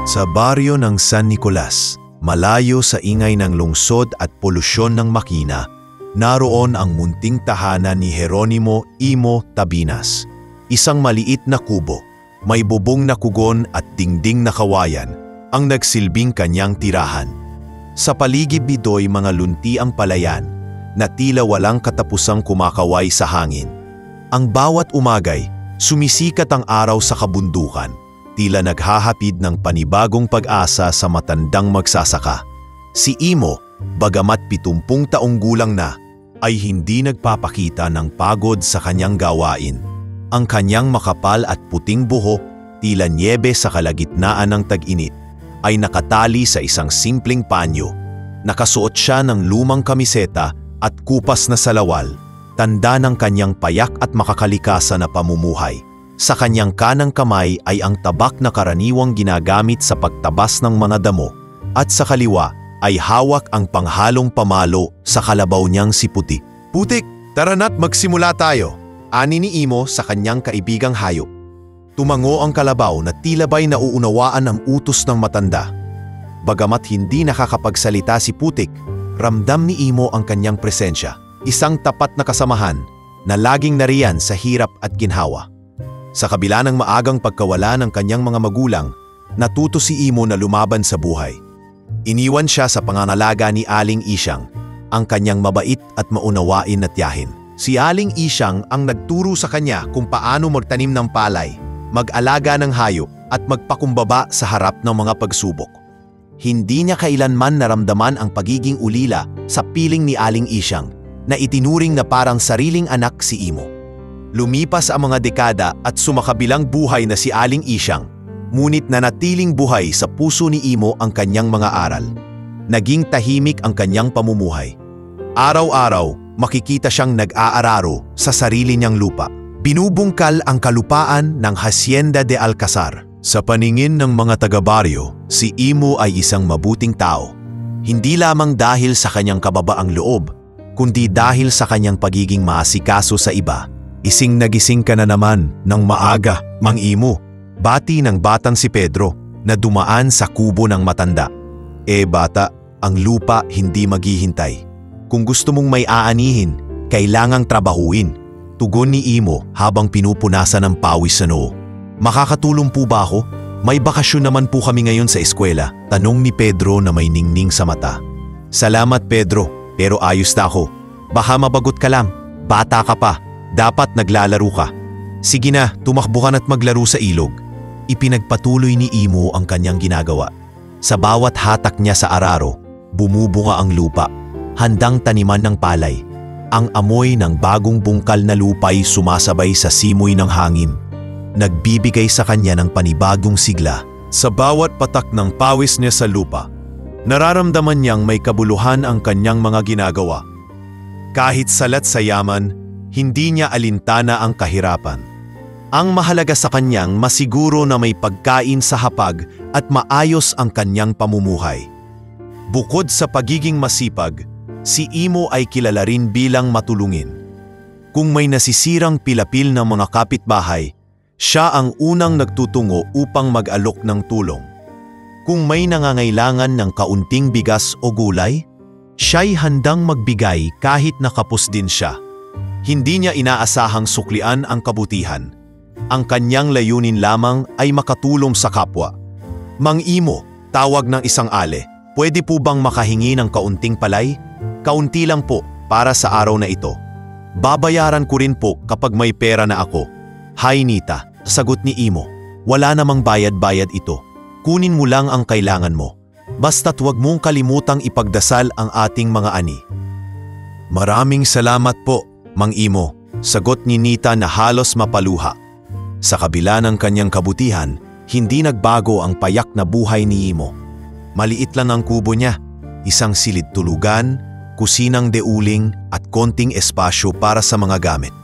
Sa baryo ng San Nicolas, malayo sa ingay ng lungsod at polusyon ng makina, naroon ang munting tahanan ni Jeronimo Imo Tabinas. Isang maliit na kubo, may bubong na kugon at dingding na kawayan ang nagsilbing kanyang tirahan. Sa paligid nito'y mga lunti ang palayan na tila walang katapusang kumakaway sa hangin. Ang bawat umagay, sumisikat ang araw sa kabundukan, tila naghahapid ng panibagong pag-asa sa matandang magsasaka. Si Imo, bagamat 70 taong gulang na, ay hindi nagpapakita ng pagod sa kanyang gawain. Ang kanyang makapal at puting buhok, tila nyebe sa kalagitnaan ng tag-init, ay nakatali sa isang simpleng panyo. Nakasuot siya ng lumang kamiseta at kupas na salawal, tanda ng kanyang payak at makakalikasan na pamumuhay. Sa kanyang kanang kamay ay ang tabak na karaniwang ginagamit sa pagtabas ng mga damo, at sa kaliwa ay hawak ang panghalong pamalo sa kalabaw niyang si Putik. "Putik, tara na't magsimula tayo," ani ni Imo sa kanyang kaibigang hayop. Tumango ang kalabaw na tila ba'y nauunawaan ang utos ng matanda. Bagamat hindi nakakapagsalita si Putik, ramdam ni Imo ang kanyang presensya, isang tapat na kasamahan na laging nariyan sa hirap at ginhawa. Sa kabila ng maagang pagkawala ng kanyang mga magulang, natuto si Imo na lumaban sa buhay. Iniwan siya sa pangangalaga ni Aling Isyang, ang kanyang mabait at maunawain na tiyahin. Si Aling Isyang ang nagturo sa kanya kung paano magtanim ng palay, mag-alaga ng hayop at magpakumbaba sa harap ng mga pagsubok. Hindi niya kailanman naramdaman ang pagiging ulila sa piling ni Aling Isyang na itinuring na parang sariling anak si Imo. Lumipas ang mga dekada at sumakabilang buhay na si Aling Isyang, ngunit nanatiling buhay sa puso ni Imo ang kanyang mga aral. Naging tahimik ang kanyang pamumuhay. Araw-araw, makikita siyang nag-aararo sa sarili niyang lupa. Binubungkal ang kalupaan ng Hacienda de Alcazar. Sa paningin ng mga taga-baryo, si Imo ay isang mabuting tao. Hindi lamang dahil sa kanyang kababaang loob, kundi dahil sa kanyang pagiging maasikaso sa iba. "Ising nagising ka na naman ng maaga, Mang Imo," bati ng batang si Pedro na dumaan sa kubo ng matanda. Bata, ang lupa hindi maghihintay. Kung gusto mong may aanihin, kailangang trabahuin," tugon ni Imo habang pinupunasan ng pawis sa noo. "Makakatulong po ba ako? May bakasyon naman po kami ngayon sa eskwela," tanong ni Pedro na may ningning sa mata. "Salamat Pedro, pero ayos na ako. Baka mabagot ka lang, bata ka pa. Dapat naglalaro ka. Sige na, tumakbo ka na't maglaro sa ilog." Ipinagpatuloy ni Imo ang kanyang ginagawa. Sa bawat hatak niya sa araro, bumubunga ang lupa, handang taniman ng palay. Ang amoy ng bagong bungkal na lupa'y sumasabay sa simoy ng hangin, nagbibigay sa kanya ng panibagong sigla. Sa bawat patak ng pawis niya sa lupa, nararamdaman niyang may kabuluhan ang kanyang mga ginagawa. Kahit salat sa yaman, hindi niya alintana ang kahirapan. Ang mahalaga sa kanyang masiguro na may pagkain sa hapag at maayos ang kanyang pamumuhay. Bukod sa pagiging masipag, si Imo ay kilala rin bilang matulungin. Kung may nasisirang pilapil ng mga kapitbahay, siya ang unang nagtutungo upang mag-alok ng tulong. Kung may nangangailangan ng kaunting bigas o gulay, siya'y handang magbigay kahit nakapos din siya. Hindi niya inaasahang suklian ang kabutihan. Ang kanyang layunin lamang ay makatulong sa kapwa. "Mang Imo," tawag ng isang ale, "pwede po bang makahingi ng kaunting palay? Kaunti lang po para sa araw na ito. Babayaran ko rin po kapag may pera na ako." "Hay Nita," sagot ni Imo, "wala namang bayad-bayad ito. Kunin mo lang ang kailangan mo. Basta't huwag mong kalimutang ipagdasal ang ating mga ani." "Maraming salamat po, Mang Imo," sagot ni Nita na halos mapaluha. Sa kabila ng kanyang kabutihan, hindi nagbago ang payak na buhay ni Imo. Maliit lang ang kubo niya, isang silid tulugan, kusinang deuling at konting espasyo para sa mga gamit.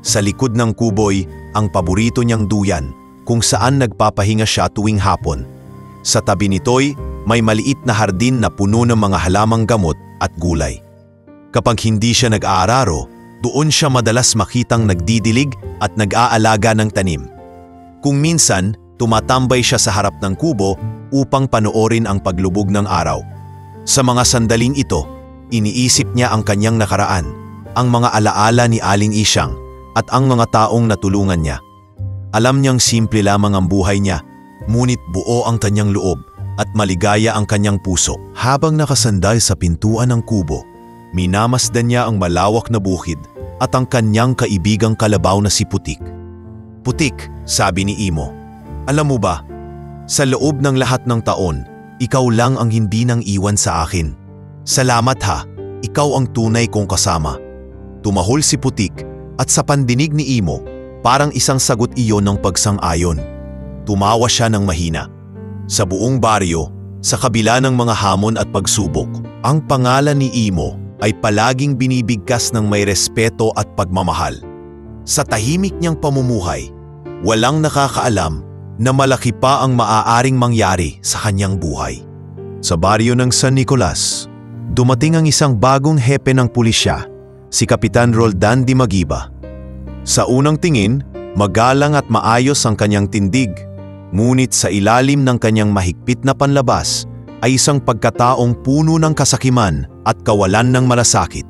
Sa likod ng kubo'y ang paborito niyang duyan kung saan nagpapahinga siya tuwing hapon. Sa tabi nito'y may maliit na hardin na puno ng mga halamang gamot at gulay. Kapag hindi siya nag-aararo, doon siya madalas makitang nagdidilig at nag-aalaga ng tanim. Kung minsan, Tumatambay siya sa harap ng kubo upang panoorin ang paglubog ng araw. Sa mga sandaling ito, iniisip niya ang kanyang nakaraan, ang mga alaala ni Aling Isyang at ang mga taong natulungan niya. Alam niyang simple lamang ang buhay niya, ngunit buo ang kanyang loob at maligaya ang kanyang puso. Habang nakasandal sa pintuan ng kubo, minamasdan niya ang malawak na bukid at ang kanyang kaibigang kalabaw na si Putik. Putik, sabi ni Imo, alam mo ba, sa loob ng lahat ng taon, ikaw lang ang hindi nang iwan sa akin. Salamat ha, ikaw ang tunay kong kasama. Tumahol si Putik at sa pandinig ni Imo, parang isang sagot iyon ng pagsang-ayon. Tumawa siya ng mahina. Sa buong baryo, sa kabila ng mga hamon at pagsubok, ang pangalan ni Imo ay palaging binibigkas ng may respeto at pagmamahal. Sa tahimik niyang pamumuhay, walang nakakaalam na malaki pa ang maaaring mangyari sa kanyang buhay. Sa baryo ng San Nicolas, dumating ang isang bagong hepe ng pulisya, si Kapitan Roldan de Magiba. Sa unang tingin, magalang at maayos ang kanyang tindig, ngunit sa ilalim ng kanyang mahigpit na panlabas ay isang pagkataong puno ng kasakiman at kawalan ng malasakit.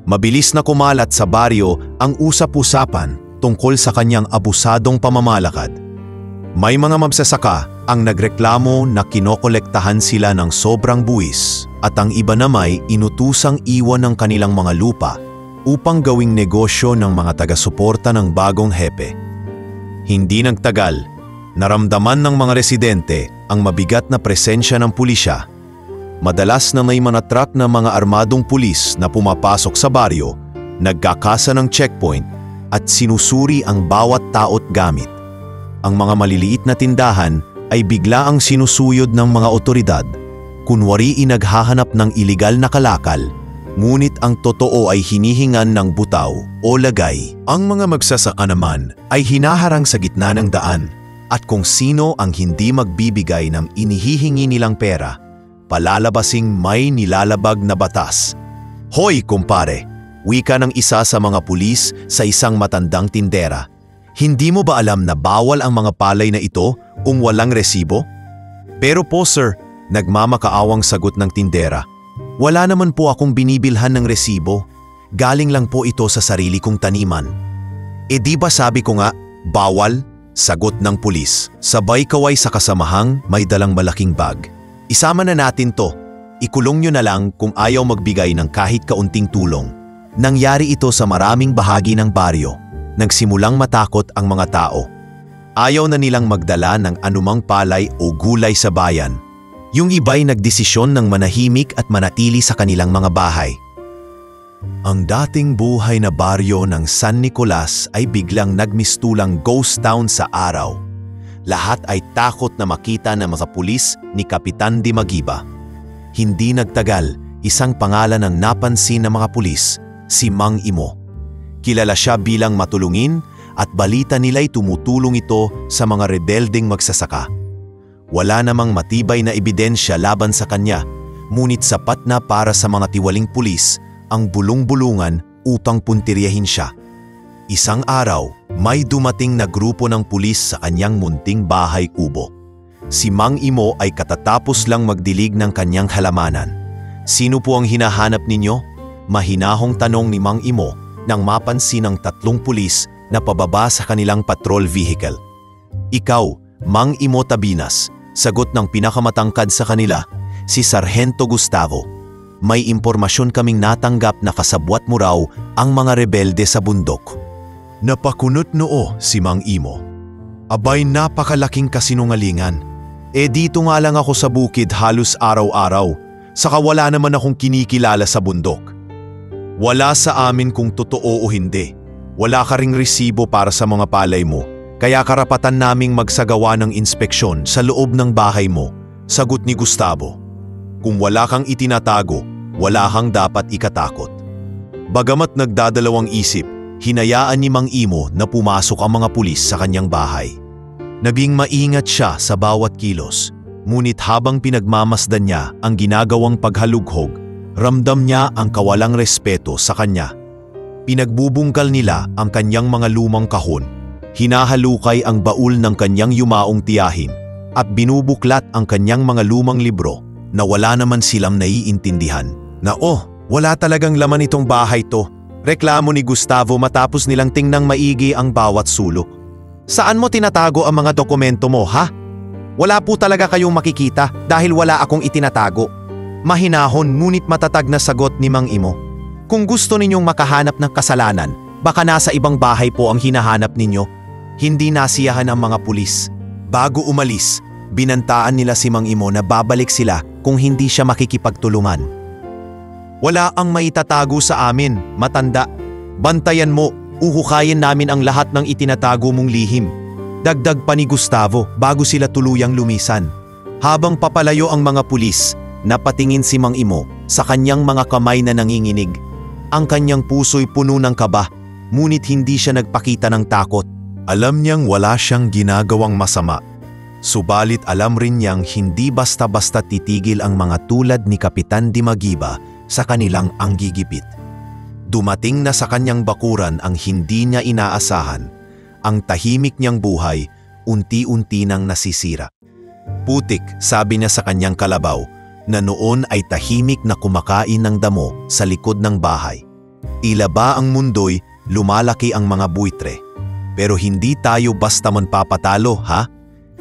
Mabilis na kumalat sa baryo ang usap-usapan tungkol sa kanyang abusadong pamamalakad. May mga magsasaka ang nagreklamo na kinokolektahan sila ng sobrang buwis at ang iba namay inutusang iwan ng kanilang mga lupa upang gawing negosyo ng mga taga-suporta ng bagong hepe. Hindi nagtagal, naramdaman ng mga residente ang mabigat na presensya ng pulisya. Madalas na may mga truck na mga armadong pulis na pumapasok sa baryo, nagkakasa ng checkpoint at sinusuri ang bawat tao't gamit. Ang mga maliliit na tindahan ay bigla ang sinusuyod ng mga otoridad, kunwari naghahanap ng iligal na kalakal, ngunit ang totoo ay hinihingan ng butaw o lagay. Ang mga magsasaka naman ay hinaharang sa gitna ng daan. At kung sino ang hindi magbibigay ng inihihingi nilang pera, palalabasing may nilalabag na batas. Hoy kumpare, wika ng isa sa mga pulis sa isang matandang tindera. Hindi mo ba alam na bawal ang mga palay na ito kung walang resibo? Pero po sir, nagmamakaawang sagot ng tindera. Wala naman po akong binibilhan ng resibo. Galing lang po ito sa sarili kong taniman. E di ba sabi ko nga, bawal? Sagot ng pulis. Sabay kaway sa kasamahang may dalang malaking bag. Isama na natin to. Ikulong nyo na lang kung ayaw magbigay ng kahit kaunting tulong. Nangyari ito sa maraming bahagi ng baryo. Nagsimulang matakot ang mga tao. Ayaw na nilang magdala ng anumang palay o gulay sa bayan. Yung iba'y nagdesisyon ng manahimik at manatili sa kanilang mga bahay. Ang dating buhay na baryo ng San Nicolas ay biglang nagmistulang ghost town sa araw. Lahat ay takot na makita ng mga pulis ni Kapitan de Magiba. Hindi nagtagal, isang pangalan ang napansin ng mga pulis, si Mang Imo. Kilala siya bilang matulungin at balita nila'y tumutulong ito sa mga rebeldeng magsasaka. Wala namang matibay na ebidensya laban sa kanya, ngunit sapat na para sa mga tiwaling pulis ang bulong-bulungan upang puntiryahin siya. Isang araw, may dumating na grupo ng pulis sa kanyang munting bahay kubo. Si Mang Imo ay katatapos lang magdilig ng kanyang halamanan. Sino po ang hinahanap ninyo? Mahinahong tanong ni Mang Imo nang mapansin ang 3 pulis na pababa sa kanilang patrol vehicle. Ikaw, Mang Imo Tabinas, sagot ng pinakamatangkad sa kanila, si Sargento Gustavo. May impormasyon kaming natanggap na kasabwat mo raw ang mga rebelde sa bundok. Napakunot noo si Mang Imo. Abay, napakalaking kasinungalingan. Dito nga lang ako sa bukid halos araw-araw, saka wala naman akong kinikilala sa bundok. Wala sa amin kung totoo o hindi. Wala ka ring resibo para sa mga palay mo, kaya karapatan naming magsagawa ng inspeksyon sa loob ng bahay mo, sagot ni Gustavo. Kung wala kang itinatago, wala kang dapat ikatakot. Bagamat nagdadalawang isip, hinayaan ni Mang Imo na pumasok ang mga pulis sa kanyang bahay. Naging maingat siya sa bawat kilos, ngunit habang pinagmamasdan niya ang ginagawang paghalughog, ramdam niya ang kawalang respeto sa kanya. Pinagbubungkal nila ang kanyang mga lumang kahon, Hinahalukay ang baul ng kanyang yumaong tiyahin at binubuklat ang kanyang mga lumang libro na wala naman silang naiintindihan. Na wala talagang laman itong bahay to. Reklamo ni Gustavo matapos nilang tingnang maigi ang bawat sulok. Saan mo tinatago ang mga dokumento mo, ha? Wala po talaga kayong makikita dahil wala akong itinatago. Mahinahon ngunit matatag na sagot ni Mang Imo. Kung gusto ninyong makahanap ng kasalanan, baka nasa ibang bahay po ang hinahanap ninyo. Hindi nasiyahan ang mga pulis. Bago umalis, binantaan nila si Mang Imo na babalik sila kung hindi siya makikipagtulungan. Wala ang maitatago sa amin, matanda. Bantayan mo, uhukayin namin ang lahat ng itinatago mong lihim. Dagdag pa ni Gustavo bago sila tuluyang lumisan. Habang papalayo ang mga pulis, napatingin si Mang Imo sa kanyang mga kamay na nanginginig. Ang kanyang puso'y puno ng kaba, ngunit hindi siya nagpakita ng takot. Alam niyang wala siyang ginagawang masama. Subalit alam rin niyang hindi basta-basta titigil ang mga tulad ni Kapitan Dimagiba sa kanilang anggigipit. Dumating na sa kanyang bakuran ang hindi niya inaasahan. Ang tahimik niyang buhay, unti-unti nang nasisira. Putik, sabi niya sa kanyang kalabaw, na noon ay tahimik na kumakain ng damo sa likod ng bahay. Tila ba ang mundo'y lumalaki ang mga buitre. Pero hindi tayo basta manpapatalo, ha?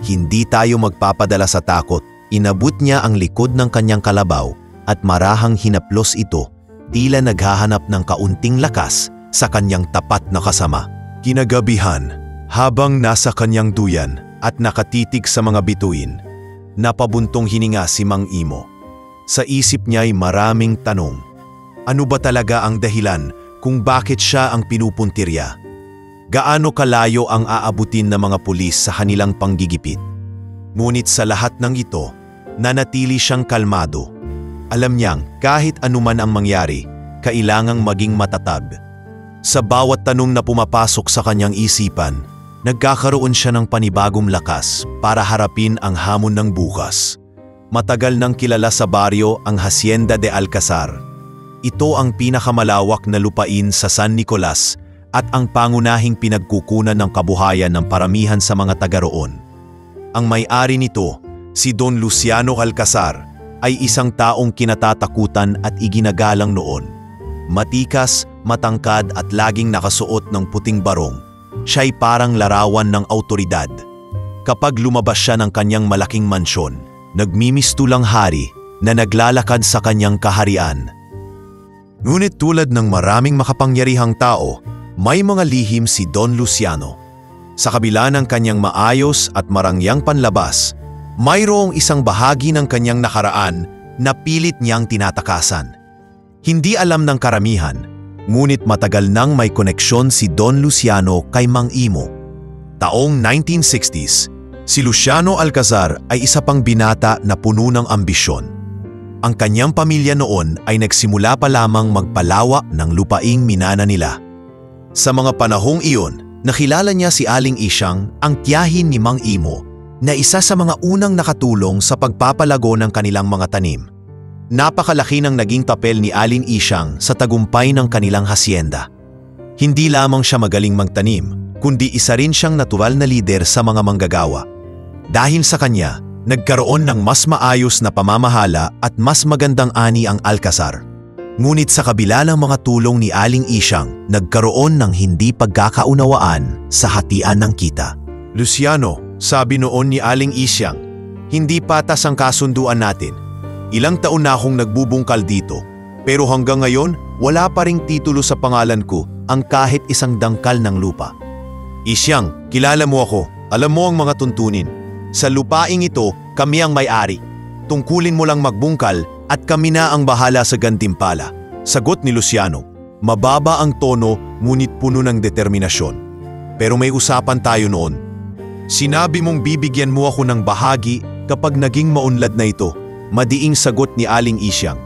Hindi tayo magpapadala sa takot. Inabot niya ang likod ng kanyang kalabaw at marahang hinaplos ito, tila naghahanap ng kaunting lakas sa kanyang tapat na kasama. Kinagabihan, habang nasa kanyang duyan at nakatitig sa mga bituin, napabuntong hininga si Mang Imo. Sa isip niya'y maraming tanong. Ano ba talaga ang dahilan kung bakit siya ang pinupuntirya? Gaano kalayo ang aabutin ng mga pulis sa kanilang panggigipit? Ngunit sa lahat ng ito, nanatili siyang kalmado. Alam niyang kahit anuman ang mangyari, kailangang maging matatag. Sa bawat tanong na pumapasok sa kanyang isipan, nagkakaroon siya ng panibagong lakas para harapin ang hamon ng bukas. Matagal nang kilala sa baryo ang Hacienda de Alcazar. Ito ang pinakamalawak na lupain sa San Nicolas at ang pangunahing pinagkukunan ng kabuhayan ng paramihan sa mga taga roon. Ang may-ari nito, si Don Luciano Alcazar, ay isang taong kinatatakutan at iginagalang noon. Matikas, matangkad at laging nakasuot ng puting barong. Siya'y parang larawan ng autoridad. Kapag lumabas siya ng kanyang malaking mansyon, nagmimistulang hari na naglalakad sa kanyang kaharian. Ngunit tulad ng maraming makapangyarihang tao, may mga lihim si Don Luciano. Sa kabila ng kanyang maayos at marangyang panlabas, mayroong isang bahagi ng kanyang nakaraan na pilit niyang tinatakasan. Hindi alam ng karamihan, ngunit matagal nang may koneksyon si Don Luciano kay Mang Imo. Taong 1960s, si Luciano Alcazar ay isa pang binata na puno ng ambisyon. Ang kanyang pamilya noon ay nagsimula pa lamang magpalawa ng lupaing minana nila. Sa mga panahong iyon, nakilala niya si Aling Isyang, ang tiyahin ni Mang Imo, na isa sa mga unang nakatulong sa pagpapalago ng kanilang mga tanim. Napakalaki ng naging papel ni Aling Isyang sa tagumpay ng kanilang hasyenda. Hindi lamang siya magaling magtanim, kundi isa rin siyang natural na lider sa mga manggagawa. Dahil sa kanya, nagkaroon ng mas maayos na pamamahala at mas magandang ani ang Alcazar. Ngunit sa kabila ng mga tulong ni Aling Isyang, nagkaroon ng hindi pagkakaunawaan sa hatian ng kita. Luciano, sabi noon ni Aling Isyang, hindi patas ang kasunduan natin. Ilang taon na akong nagbubungkal dito, pero hanggang ngayon wala pa ring titulo sa pangalan ko ang kahit isang dangkal ng lupa. Isyang, kilala mo ako, alam mo ang mga tuntunin. Sa lupaing ito, kami ang may-ari. Tungkulin mo lang magbungkal at kami na ang bahala sa gantimpala. Sagot ni Luciano. Mababa ang tono ngunit puno ng determinasyon. Pero may usapan tayo noon. Sinabi mong bibigyan mo ako ng bahagi kapag naging maunlad na ito. Madiing sagot ni Aling Isyang.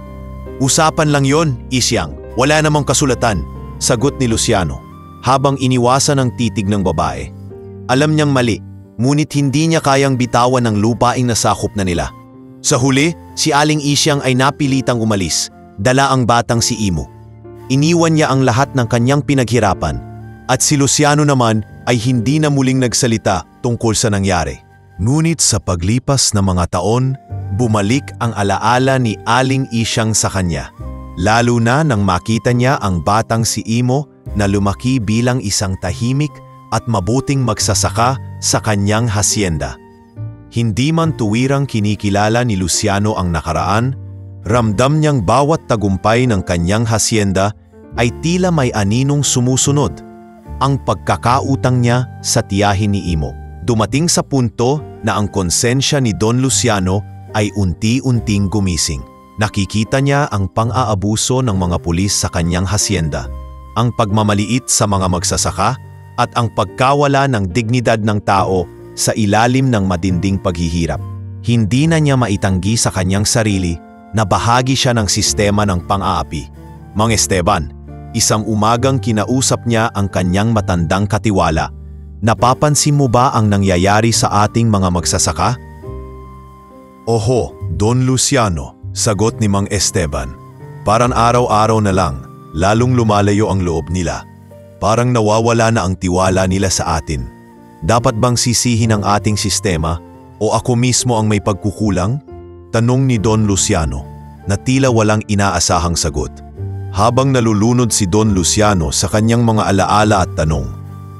Usapan lang yon, Isyang. Wala namang kasulatan. Sagot ni Luciano. Habang iniwasan ang titig ng babae. Alam niyang mali. Ngunit hindi niya kayang bitawan ng lupaing nasakop na nila. Sa huli, si Aling Isyang ay napilitang umalis, dala ang batang si Imo. Iniwan niya ang lahat ng kanyang pinaghirapan, at si Luciano naman ay hindi na muling nagsalita tungkol sa nangyari. Ngunit sa paglipas ng mga taon, bumalik ang alaala ni Aling Isyang sa kanya. Lalo na nang makita niya ang batang si Imo na lumaki bilang isang tahimik at mabuting magsasaka sa kanyang hasyenda. Hindi man tuwirang kinikilala ni Luciano ang nakaraan, ramdam niyang bawat tagumpay ng kanyang hasyenda ay tila may aninong sumusunod. Ang pagkakautang niya sa tiyahin ni Imo. Dumating sa punto na ang konsensya ni Don Luciano ay unti-unting gumising. Nakikita niya ang pang-aabuso ng mga pulis sa kanyang hasyenda, ang pagmamaliit sa mga magsasaka at ang pagkawala ng dignidad ng tao sa ilalim ng matinding paghihirap. Hindi na niya maitanggi sa kanyang sarili na bahagi siya ng sistema ng pang-aapi. Mang Esteban, isang umagang kinausap niya ang kanyang matandang katiwala. Napapansin mo ba ang nangyayari sa ating mga magsasaka? Oho, Don Luciano, sagot ni Mang Esteban. Parang araw-araw na lang, lalong lumalayo ang loob nila. Parang nawawala na ang tiwala nila sa atin. Dapat bang sisihin ang ating sistema o ako mismo ang may pagkukulang? Tanong ni Don Luciano na tila walang inaasahang sagot. Habang nalulunod si Don Luciano sa kanyang mga alaala at tanong,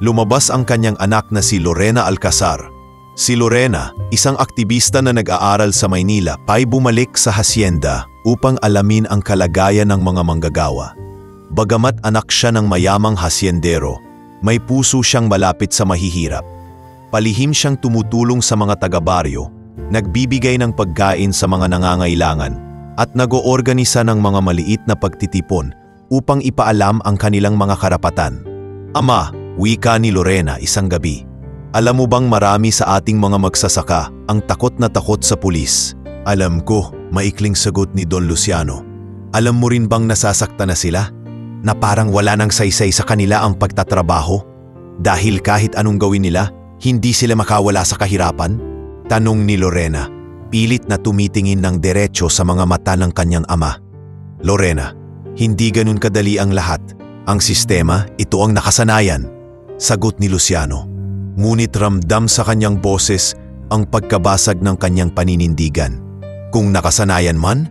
lumabas ang kanyang anak na si Lorena Alcazar. Si Lorena, isang aktivista na nag-aaral sa Maynila, ay bumalik sa hasyenda upang alamin ang kalagayan ng mga manggagawa. Bagamat anak siya ng mayamang hasyendero, may puso siyang malapit sa mahihirap. Palihim siyang tumutulong sa mga taga-baryo, nagbibigay ng pagkain sa mga nangangailangan, at nag-oorganisa ng mga maliit na pagtitipon upang ipaalam ang kanilang mga karapatan. Ama, wika ni Lorena isang gabi. Alam mo bang marami sa ating mga magsasaka ang takot na takot sa pulis? Alam ko, maikling sagot ni Don Luciano. Alam mo rin bang nasasaktan na sila? Na parang wala nang saysay sa kanila ang pagtatrabaho? Dahil kahit anong gawin nila, hindi sila makawala sa kahirapan? Tanong ni Lorena, pilit na tumitingin ng diretso sa mga mata ng kanyang ama. Lorena, hindi ganun kadali ang lahat. Ang sistema, ito ang nakasanayan. Sagot ni Luciano. Ngunit ramdam sa kanyang boses ang pagkabasag ng kanyang paninindigan. Kung nakasanayan man,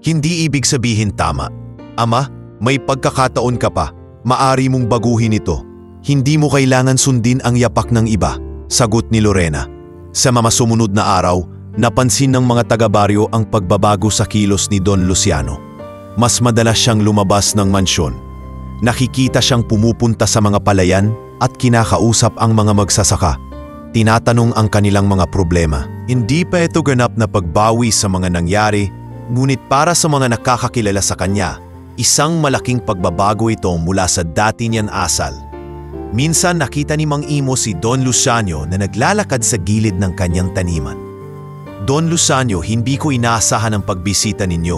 hindi ibig sabihin tama. Ama, may pagkakataon ka pa. Maari mong baguhin ito. Hindi mo kailangan sundin ang yapak ng iba. Sagot ni Lorena. Sa mga sumunod na araw, napansin ng mga taga-baryo ang pagbabago sa kilos ni Don Luciano. Mas madalas siyang lumabas ng mansyon. Nakikita siyang pumupunta sa mga palayan at kinakausap ang mga magsasaka. Tinatanong ang kanilang mga problema. Hindi pa ito ganap na pagbawi sa mga nangyari, ngunit para sa mga nakakakilala sa kanya, isang malaking pagbabago ito mula sa dati niyang asal. Minsan nakita ni Mang Imo si Don Luciano na naglalakad sa gilid ng kanyang taniman. Don Luciano, hindi ko inaasahan ang pagbisita ninyo.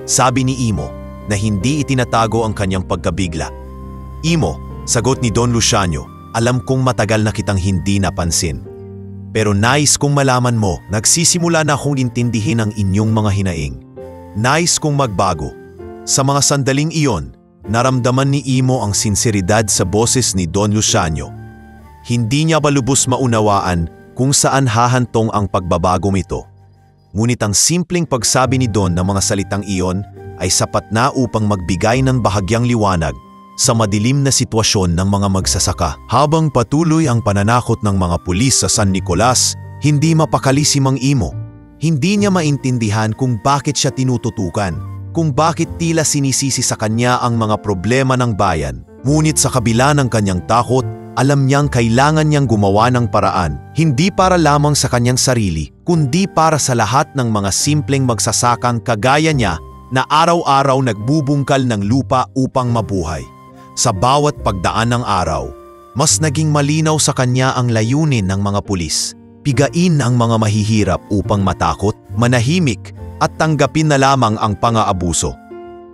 Sabi ni Imo na hindi itinatago ang kanyang pagkabigla. Imo, sagot ni Don Luciano, alam kong matagal na kitang hindi napansin. Pero nais kong malaman mo, nagsisimula na akong intindihin ang inyong mga hinaing. Nais kong magbago. Sa mga sandaling iyon, naramdaman ni Imo ang sinseridad sa boses ni Don Luciano. Hindi niya balubos maunawaan kung saan hahantong ang pagbabagong ito. Ngunit ang simpleng pagsabi ni Don ng mga salitang iyon ay sapat na upang magbigay ng bahagyang liwanag sa madilim na sitwasyon ng mga magsasaka. Habang patuloy ang pananakot ng mga pulis sa San Nicolas, hindi mapakali si Mang Imo. Hindi niya maintindihan kung bakit siya tinututukan, kung bakit tila sinisisi sa kanya ang mga problema ng bayan. Ngunit sa kabila ng kanyang takot, alam niyang kailangan niyang gumawa ng paraan, hindi para lamang sa kanyang sarili, kundi para sa lahat ng mga simpleng magsasakang kagaya niya na araw-araw nagbubungkal ng lupa upang mabuhay. Sa bawat pagdaan ng araw, mas naging malinaw sa kanya ang layunin ng mga pulis. Pigain ang mga mahihirap upang matakot, manahimik at tanggapin na lamang ang pang-aabuso.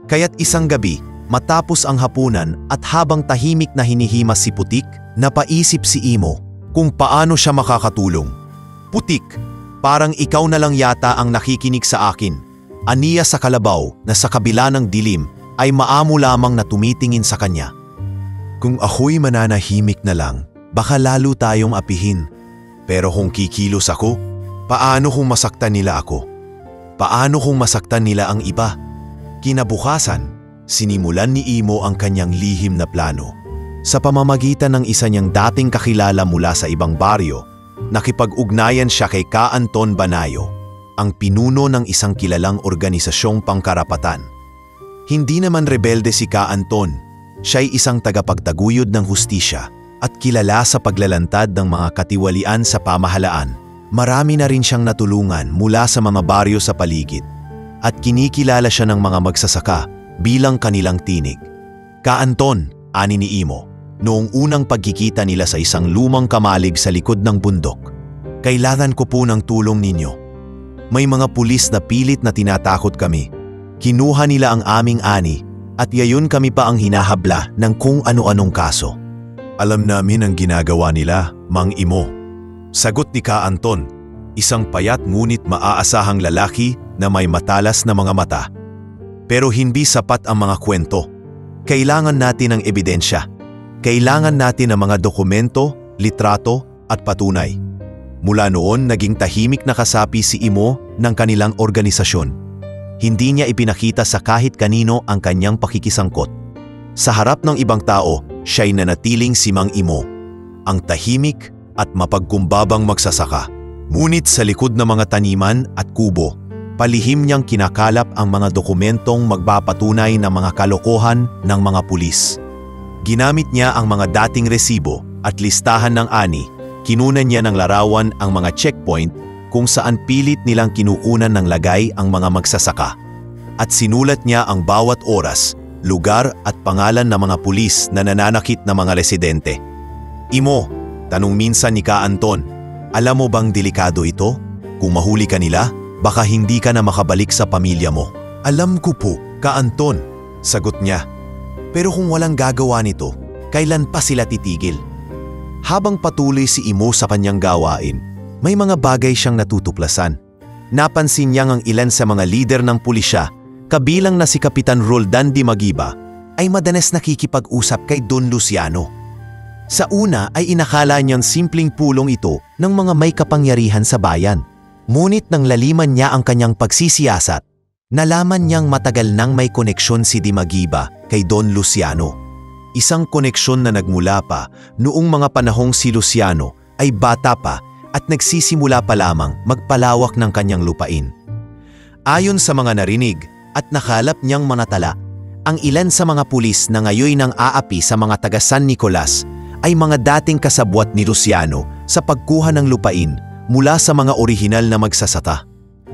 Kaya't isang gabi, matapos ang hapunan at habang tahimik na hinihimas si Putik, napaisip si Imo kung paano siya makakatulong. Putik, parang ikaw na lang yata ang nakikinig sa akin. Aniya sa kalabaw na sa kabila ng dilim ay maamo lamang na tumitingin sa kanya. Kung ako'y mananahimik na lang, baka lalo tayong apihin. Pero kung kikilos ako, paano kung masaktan nila ako? Paano kung masaktan nila ang iba? Kinabukasan, sinimulan ni Imo ang kanyang lihim na plano. Sa pamamagitan ng isa niyang dating kakilala mula sa ibang baryo, nakipag-ugnayan siya kay Ka Anton Banayo, ang pinuno ng isang kilalang organisasyong pangkarapatan. Hindi naman rebelde si Ka Anton, siya'y isang tagapagtaguyod ng hustisya at kilala sa paglalantad ng mga katiwalian sa pamahalaan. Marami na rin siyang natulungan mula sa mga baryo sa paligid at kinikilala siya ng mga magsasaka bilang kanilang tinig. Ka Anton, ani ni Imo, noong unang pagkikita nila sa isang lumang kamalig sa likod ng bundok. Kailangan ko po ng tulong ninyo. May mga pulis na pilit na tinatakot kami. Kinuha nila ang aming ani at yayon kami pa ang hinahabla ng kung ano-anong kaso. Alam namin ang ginagawa nila, Mang Imo. Sagot ni Ka Anton, isang payat ngunit maaasahang lalaki na may matalas na mga mata. Pero hindi sapat ang mga kwento. Kailangan natin ng ebidensya. Kailangan natin ng mga dokumento, litrato at patunay. Mula noon, naging tahimik na kasapi si Imo ng kanilang organisasyon. Hindi niya ipinakita sa kahit kanino ang kanyang pakikisangkot. Sa harap ng ibang tao, siya'y nanatiling si Mang Imo, ang tahimik at mapagkumbabang magsasaka. Ngunit sa likod ng mga taniman at kubo, palihim niyang kinakalap ang mga dokumentong magpapatunay ng mga kalokohan ng mga pulis. Ginamit niya ang mga dating resibo at listahan ng ani. Kinunan niya ng larawan ang mga checkpoint kung saan pilit nilang kinuunan ng lagay ang mga magsasaka. At sinulat niya ang bawat oras, lugar at pangalan ng mga pulis na nananakit na mga residente. Imo, tanong minsan ni Ka Anton, alam mo bang delikado ito? Kung mahuli ka nila, baka hindi ka na makabalik sa pamilya mo. Alam ko po, Ka Anton, sagot niya. Pero kung walang gagawa nito, kailan pa sila titigil? Habang patuloy si Imo sa kanyang gawain, may mga bagay siyang natutuklasan. Napansin niyang ang ilan sa mga lider ng pulisya, kabilang na si Kapitan Roldan Di Magiba, ay madalas nakikipag-usap kay Don Luciano. Sa una ay inakala niyang simpleng pulong ito ng mga may kapangyarihan sa bayan. Ngunit nang laliman niya ang kanyang pagsisiyasat, nalaman niyang matagal nang may koneksyon si Di Magiba kay Don Luciano. Isang koneksyon na nagmula pa noong mga panahong si Luciano ay bata pa at nagsisimula pa lamang magpalawak ng kanyang lupain. Ayon sa mga narinig at nakalap niyang manatala, ang ilan sa mga pulis na ngayon nang aapi sa mga taga San Nicolas ay mga dating kasabwat ni Luciano sa pagkuha ng lupain mula sa mga orihinal na magsasaka.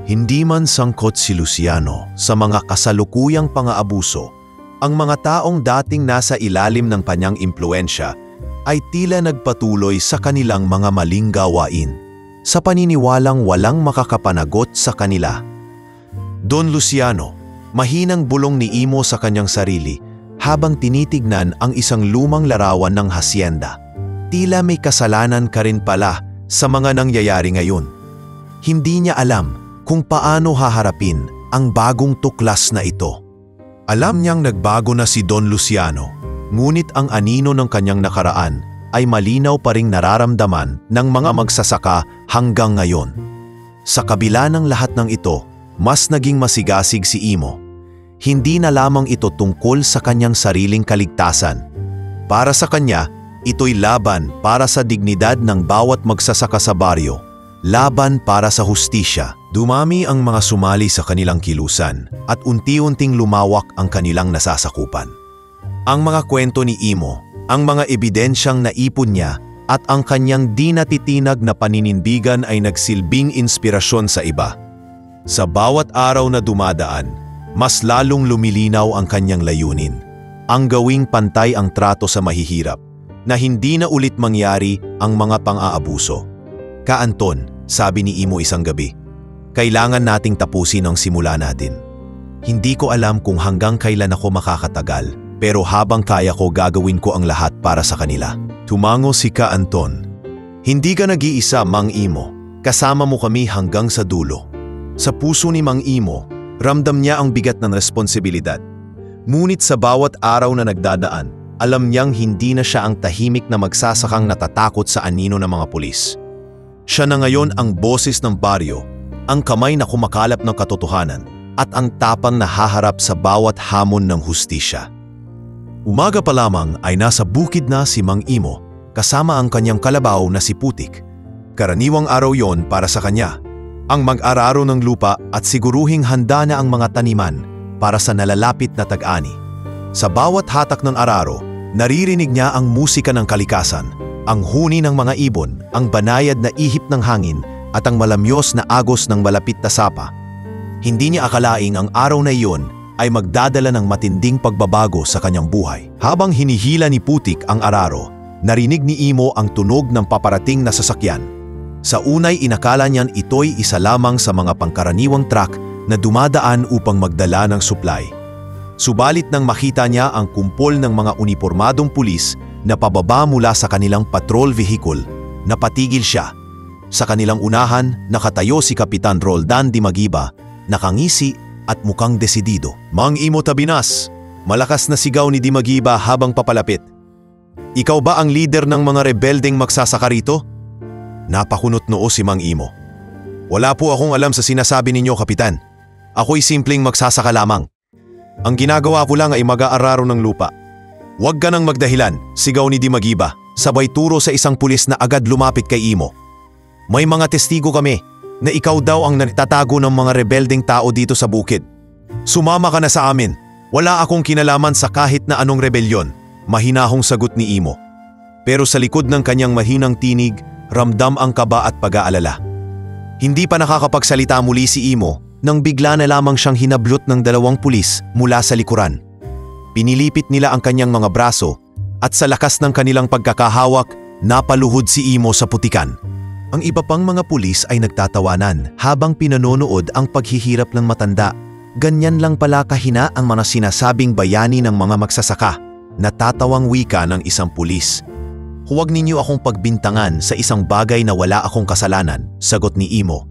Hindi man sangkot si Luciano sa mga kasalukuyang pang-aabuso, ang mga taong dating nasa ilalim ng kanyang impluensya ay tila nagpatuloy sa kanilang mga maling gawain, sa paniniwalang walang makakapanagot sa kanila. Don Luciano, mahinang bulong ni Imo sa kanyang sarili habang tinitignan ang isang lumang larawan ng hasyenda. Tila may kasalanan ka rin pala sa mga nangyayari ngayon. Hindi niya alam kung paano haharapin ang bagong tuklas na ito. Alam niyang nagbago na si Don Luciano, ngunit ang anino ng kanyang nakaraan ay malinaw pa ring nararamdaman ng mga magsasaka hanggang ngayon. Sa kabila ng lahat ng ito, mas naging masigasig si Imo. Hindi na lamang ito tungkol sa kanyang sariling kaligtasan. Para sa kanya, ito'y laban para sa dignidad ng bawat magsasaka sa baryo. Laban para sa hustisya. Dumami ang mga sumali sa kanilang kilusan at unti-unting lumawak ang kanilang nasasakupan. Ang mga kwento ni Imo, ang mga ebidensyang naipon niya at ang kanyang di natitinag na paninindigan ay nagsilbing inspirasyon sa iba. Sa bawat araw na dumadaan, mas lalong lumilinaw ang kanyang layunin. Ang gawing pantay ang trato sa mahihirap, na hindi na ulit mangyari ang mga pang-aabuso. Ka Anton, sabi ni Imo isang gabi, kailangan nating tapusin ang simula natin. Hindi ko alam kung hanggang kailan ako makakatagal, pero habang kaya ko gagawin ko ang lahat para sa kanila. Tumango si Ka Anton. Hindi ka nag-iisa, Mang Imo. Kasama mo kami hanggang sa dulo. Sa puso ni Mang Imo, ramdam niya ang bigat ng responsibilidad. Ngunit sa bawat araw na nagdadaan, alam niyang hindi na siya ang tahimik na magsasakang natatakot sa anino ng mga pulis. Siya na ngayon ang boses ng baryo, ang kamay na kumakalap ng katotohanan at ang tapang na haharap sa bawat hamon ng hustisya. Umaga pa lamang ay nasa bukid na si Mang Imo kasama ang kanyang kalabaw na si Putik. Karaniwang araw yon para sa kanya, ang mag-araro ng lupa at siguruhing handa na ang mga taniman para sa nalalapit na tag-ani. Sa bawat hatak ng araro, naririnig niya ang musika ng kalikasan, ang huni ng mga ibon, ang banayad na ihip ng hangin at ang malamyos na agos ng malapit na sapa. Hindi niya akalaing ang araw na iyon ay magdadala ng matinding pagbabago sa kanyang buhay. Habang hinihila ni Putik ang araro, narinig ni Imo ang tunog ng paparating na sasakyan. Sa unay inakala niyan ito'y isa lamang sa mga pangkaraniwang truck na dumadaan upang magdala ng supply. Subalit nang makita niya ang kumpol ng mga unipormadong pulis na pababa mula sa kanilang patrol vehicle, napatigil siya. Sa kanilang unahan, nakatayo si Kapitan Roldan Dimagiba, nakangisi at mukhang desidido. Mang Imo Tabinas, malakas na sigaw ni Dimagiba habang papalapit. Ikaw ba ang leader ng mga rebeldeng magsasaka rito? Napakunot noo si Mang Imo. Wala po akong alam sa sinasabi ninyo, Kapitan. Ako'y simpleng magsasaka lamang. Ang ginagawa ko lang ay mag-aararo ng lupa. Huwag ka nang magdahilan, sigaw ni Dimagiba, sabay turo sa isang pulis na agad lumapit kay Imo. May mga testigo kami na ikaw daw ang nagtatago ng mga rebeldeng tao dito sa bukid. Sumama ka na sa amin. Wala akong kinalaman sa kahit na anong rebelyon, mahinahong sagot ni Imo. Pero sa likod ng kanyang mahinang tinig, ramdam ang kaba at pag-aalala. Hindi pa nakakapagsalita muli si Imo nang bigla na lamang siyang hinablot ng dalawang pulis mula sa likuran. Pinilipit nila ang kanyang mga braso at sa lakas ng kanilang pagkakahawak, napaluhod si Imo sa putikan. Ang iba pang mga pulis ay nagtatawanan habang pinanonood ang paghihirap ng matanda. Ganyan lang pala kahina ang mga sinasabing bayani ng mga magsasaka, natatawang wika ng isang pulis. Huwag ninyo akong pagbintangan sa isang bagay na wala akong kasalanan, sagot ni Imo.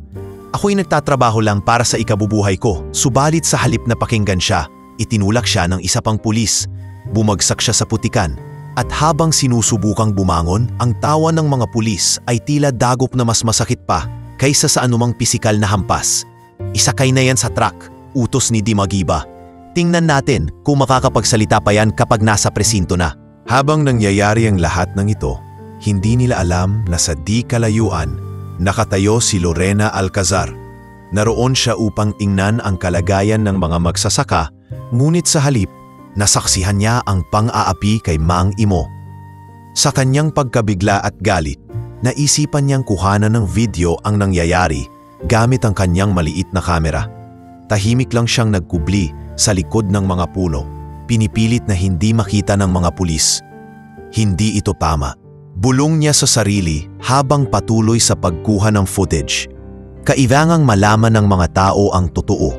Ako'y nagtatrabaho lang para sa ikabubuhay ko, subalit sa halip na pakinggan siya, itinulak siya ng isa pang pulis. Bumagsak siya sa putikan at habang sinusubukang bumangon, ang tawa ng mga pulis ay tila dagok na mas masakit pa kaysa sa anumang pisikal na hampas. Isakay na yan sa truck, utos ni Dimagiba. Tingnan natin kung makakapagsalita pa yan kapag nasa presinto na. Habang nangyayari ang lahat ng ito, hindi nila alam na sa di kalayuan, nakatayo si Lorena Alcazar. Naroon siya upang tingnan ang kalagayan ng mga magsasaka, ngunit sa halip, nasaksihan niya ang pang-aapi kay Mang Imo. Sa kanyang pagkabigla at galit, naisipan niyang kuhanan ng video ang nangyayari gamit ang kanyang maliit na kamera. Tahimik lang siyang nagkubli sa likod ng mga puno. Pinipilit na hindi makita ng mga pulis. Hindi ito tama. Bulong niya sa sarili habang patuloy sa pagkuha ng footage. Kailangang malaman ng mga tao ang totoo.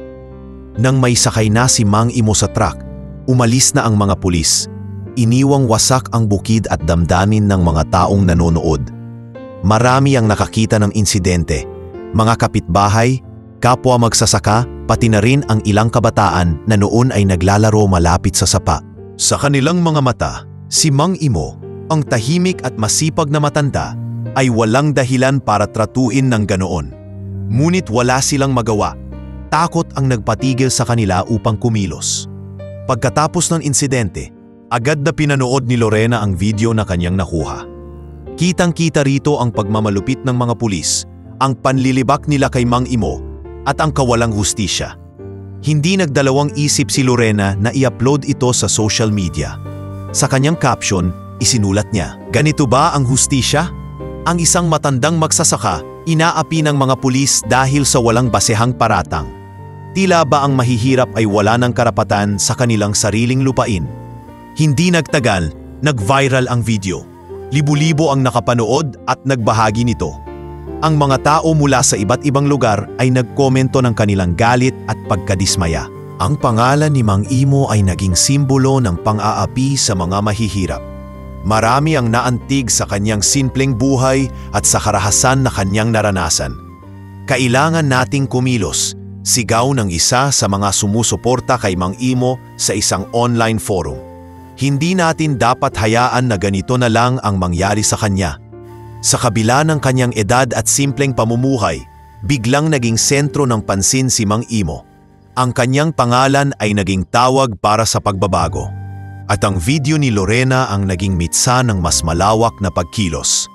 Nang may sakay na si Mang Imo sa truck, umalis na ang mga pulis. Iniwang wasak ang bukid at damdamin ng mga taong nanonood. Marami ang nakakita ng insidente. Mga kapitbahay, kapwa magsasaka, pati na rin ang ilang kabataan na noon ay naglalaro malapit sa sapa. Sa kanilang mga mata, si Mang Imo, ang tahimik at masipag na matanda, ay walang dahilan para tratuin ng ganoon. Ngunit wala silang magawa. Takot ang nagpatigil sa kanila upang kumilos. Pagkatapos ng insidente, agad na pinanood ni Lorena ang video na kanyang nakuha. Kitang-kita rito ang pagmamalupit ng mga pulis, ang panlilibak nila kay Mang Imo, at ang kawalang hustisya. Hindi nagdalawang isip si Lorena na i-upload ito sa social media. Sa kanyang caption, isinulat niya, "Ganito ba ang hustisya? Ang isang matandang magsasaka, inaapi ng mga pulis dahil sa walang basehang paratang. Tila ba ang mahihirap ay wala ng karapatan sa kanilang sariling lupain?" Hindi nagtagal, nag-viral ang video. Libo-libo ang nakapanood at nagbahagi nito. Ang mga tao mula sa iba't ibang lugar ay nagkomento ng kanilang galit at pagkadismaya. Ang pangalan ni Mang Imo ay naging simbolo ng pang-aapi sa mga mahihirap. Marami ang naantig sa kanyang simpleng buhay at sa karahasan na kanyang naranasan. Kailangan nating kumilos, sigaw ng isa sa mga sumusuporta kay Mang Imo sa isang online forum. Hindi natin dapat hayaan na ganito na lang ang mangyari sa kanya. Sa kabila ng kanyang edad at simpleng pamumuhay, biglang naging sentro ng pansin si Mang Imo. Ang kanyang pangalan ay naging tawag para sa pagbabago. At ang video ni Lorena ang naging mitsa ng mas malawak na pagkilos.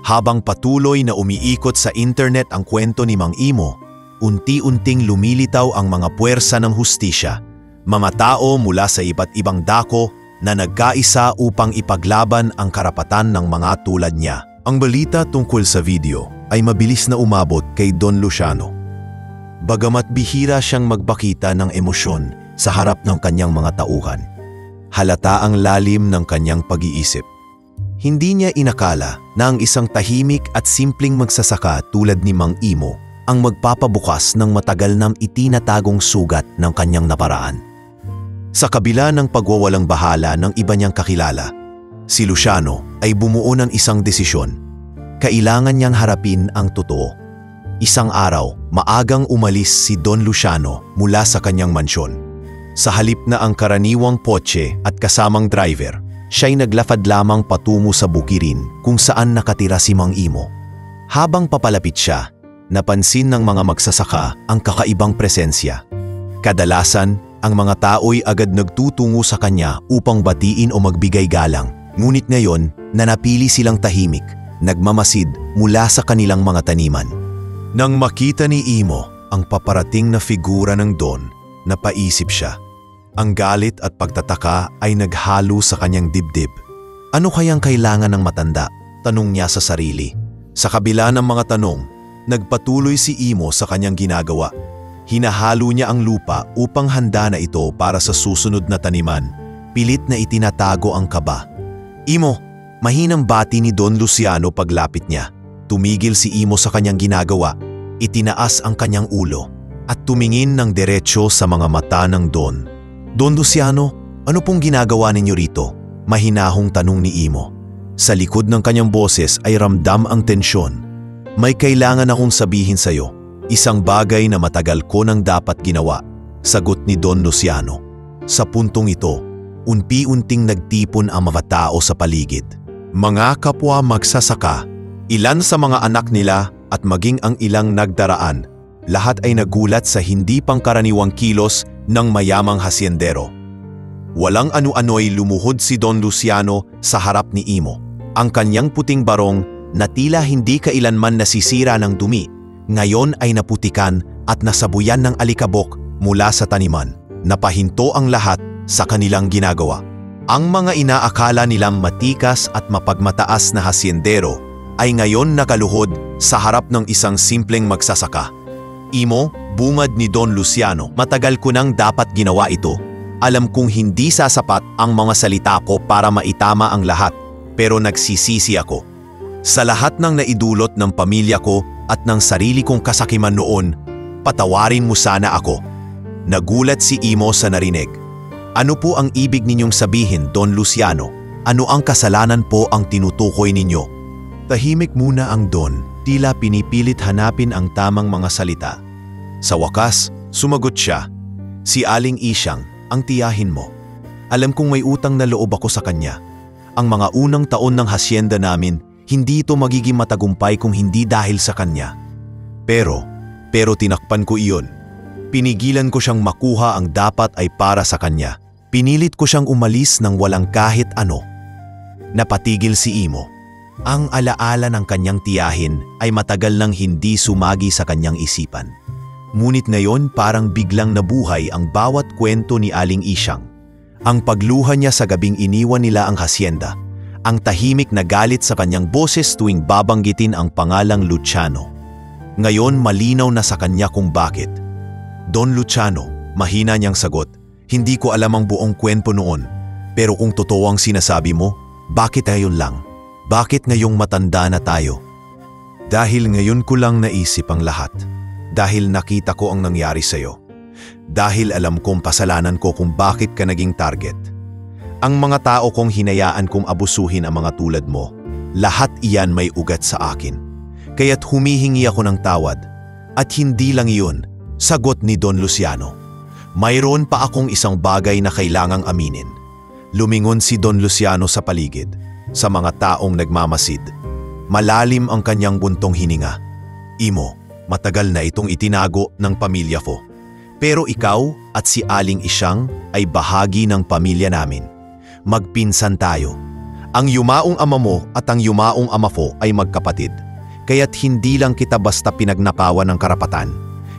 Habang patuloy na umiikot sa internet ang kwento ni Mang Imo, unti-unting lumilitaw ang mga puwersa ng hustisya, mga tao mula sa iba't ibang dako na nagkaisa upang ipaglaban ang karapatan ng mga tulad niya. Ang balita tungkol sa video ay mabilis na umabot kay Don Luciano. Bagamat bihira siyang magpakita ng emosyon sa harap ng kanyang mga tauhan, halata ang lalim ng kanyang pag-iisip. Hindi niya inakala na ang isang tahimik at simpleng magsasaka tulad ni Mang Imo ang magpapabukas ng matagal nang itinatagong sugat ng kanyang naparaan. Sa kabila ng pagwawalang bahala ng iba niyang kakilala, si Luciano ay bumuo ng isang desisyon. Kailangan niyang harapin ang totoo. Isang araw, maagang umalis si Don Luciano mula sa kanyang mansyon. Sa halip na ang karaniwang kotse at kasamang driver, siya'y naglafad lamang patungo sa bukirin kung saan nakatira si Mang Imo. Habang papalapit siya, napansin ng mga magsasaka ang kakaibang presensya. Kadalasan, ang mga tao'y agad nagtutungo sa kanya upang batiin o magbigay galang. Ngunit ngayon, nanapili silang tahimik, nagmamasid mula sa kanilang mga taniman. Nang makita ni Imo ang paparating na figura ng Don, napaisip siya. Ang galit at pagtataka ay naghalo sa kanyang dibdib. Ano kayang kailangan ng matanda? Tanong niya sa sarili. Sa kabila ng mga tanong, nagpatuloy si Imo sa kanyang ginagawa. Hinahalo niya ang lupa upang handa na ito para sa susunod na taniman. Pilit na itinatago ang kaba. Imo, mahinang bati ni Don Luciano paglapit niya. Tumigil si Imo sa kanyang ginagawa. Itinaas ang kanyang ulo at tumingin ng diretsyo sa mga mata ng Don. Don Luciano, ano pong ginagawa ninyo rito? Mahinahong tanong ni Imo. Sa likod ng kanyang boses ay ramdam ang tensyon. May kailangan akong sabihin sa iyo. Isang bagay na matagal ko nang dapat ginawa. Sagot ni Don Luciano. Sa puntong ito, unti-unting nagtipon ang mga tao sa paligid. Mga kapwa magsasaka, ilan sa mga anak nila at maging ang ilang nagdaraan, lahat ay nagulat sa hindi pangkaraniwang kilos ng mayamang hasyendero. Walang ano-ano'y lumuhod si Don Luciano sa harap ni Imo. Ang kanyang puting barong na tila hindi kailanman nasisira ng dumi, ngayon ay naputikan at nasabuyan ng alikabok mula sa taniman. Napahinto ang lahat sa kanilang ginagawa. Ang mga inaakala nilang matikas at mapagmataas na hasyendero ay ngayon nakaluhod sa harap ng isang simpleng magsasaka. Imo, bungad ni Don Luciano, matagal ko nang dapat ginawa ito. Alam kong hindi sasapat ang mga salita ko para maitama ang lahat, pero nagsisisi ako. Sa lahat ng naidulot ng pamilya ko at ng sarili kong kasakiman noon, patawarin mo sana ako. Nagulat si Imo sa narinig. Ano po ang ibig ninyong sabihin, Don Luciano? Ano ang kasalanan po ang tinutukoy ninyo? Tahimik muna ang Don, tila pinipilit hanapin ang tamang mga salita. Sa wakas, sumagot siya. Si Aling Isyang, ang tiyahin mo. Alam kong may utang na loob ako sa kanya. Ang mga unang taon ng hasyenda namin, hindi ito magiging matagumpay kung hindi dahil sa kanya. Pero tinakpan ko iyon. Pinigilan ko siyang makuha ang dapat ay para sa kanya. Pinilit ko siyang umalis ng walang kahit ano. Napatigil si Imo. Ang alaala ng kanyang tiyahin ay matagal nang hindi sumagi sa kanyang isipan. Ngunit ngayon parang biglang nabuhay ang bawat kwento ni Aling Isyang. Ang pagluha niya sa gabing iniwan nila ang hasyenda. Ang tahimik na galit sa kanyang boses tuwing babanggitin ang pangalang Luciano. Ngayon malinaw na sa kanya kung bakit. Don Luciano, mahina niyang sagot. Hindi ko alam ang buong kwento noon. Pero kung totoo ang sinasabi mo, bakit ngayon lang? Bakit ngayong matanda na tayo? Dahil ngayon ko lang naisip ang lahat. Dahil nakita ko ang nangyari sa'yo. Dahil alam kong pasalanan ko kung bakit ka naging target. Ang mga tao kong hinayaan kong abusuhin ang mga tulad mo, lahat iyan may ugat sa akin. Kaya't humihingi ako ng tawad. At hindi lang iyon, sagot ni Don Luciano. Mayroon pa akong isang bagay na kailangang aminin. Lumingon si Don Luciano sa paligid, sa mga taong nagmamasid. Malalim ang kanyang buntong hininga. Imo, matagal na itong itinago ng pamilya ko. Pero ikaw at si Aling Isyang ay bahagi ng pamilya namin. Magpinsan tayo. Ang yumaong ama mo at ang yumaong ama ko ay magkapatid. Kaya't hindi lang kita basta pinagnakawan ng karapatan.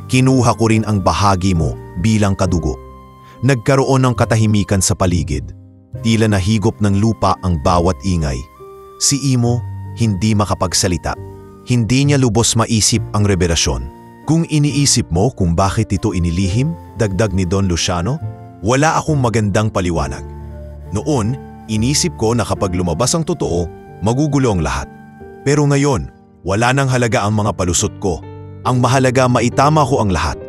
Kinuha ko rin ang bahagi mo bilang kadugo. Nagkaroon ng katahimikan sa paligid. Tila nahigop ng lupa ang bawat ingay. Si Imo hindi makapagsalita. Hindi niya lubos maisip ang revelasyon. Kung iniisip mo kung bakit ito inilihim, dagdag ni Don Luciano, wala akong magandang paliwanag. Noon, inisip ko na kapag lumabas ang totoo, magugulo ang lahat. Pero ngayon, wala nang halaga ang mga palusot ko. Ang mahalaga maitama ko ang lahat.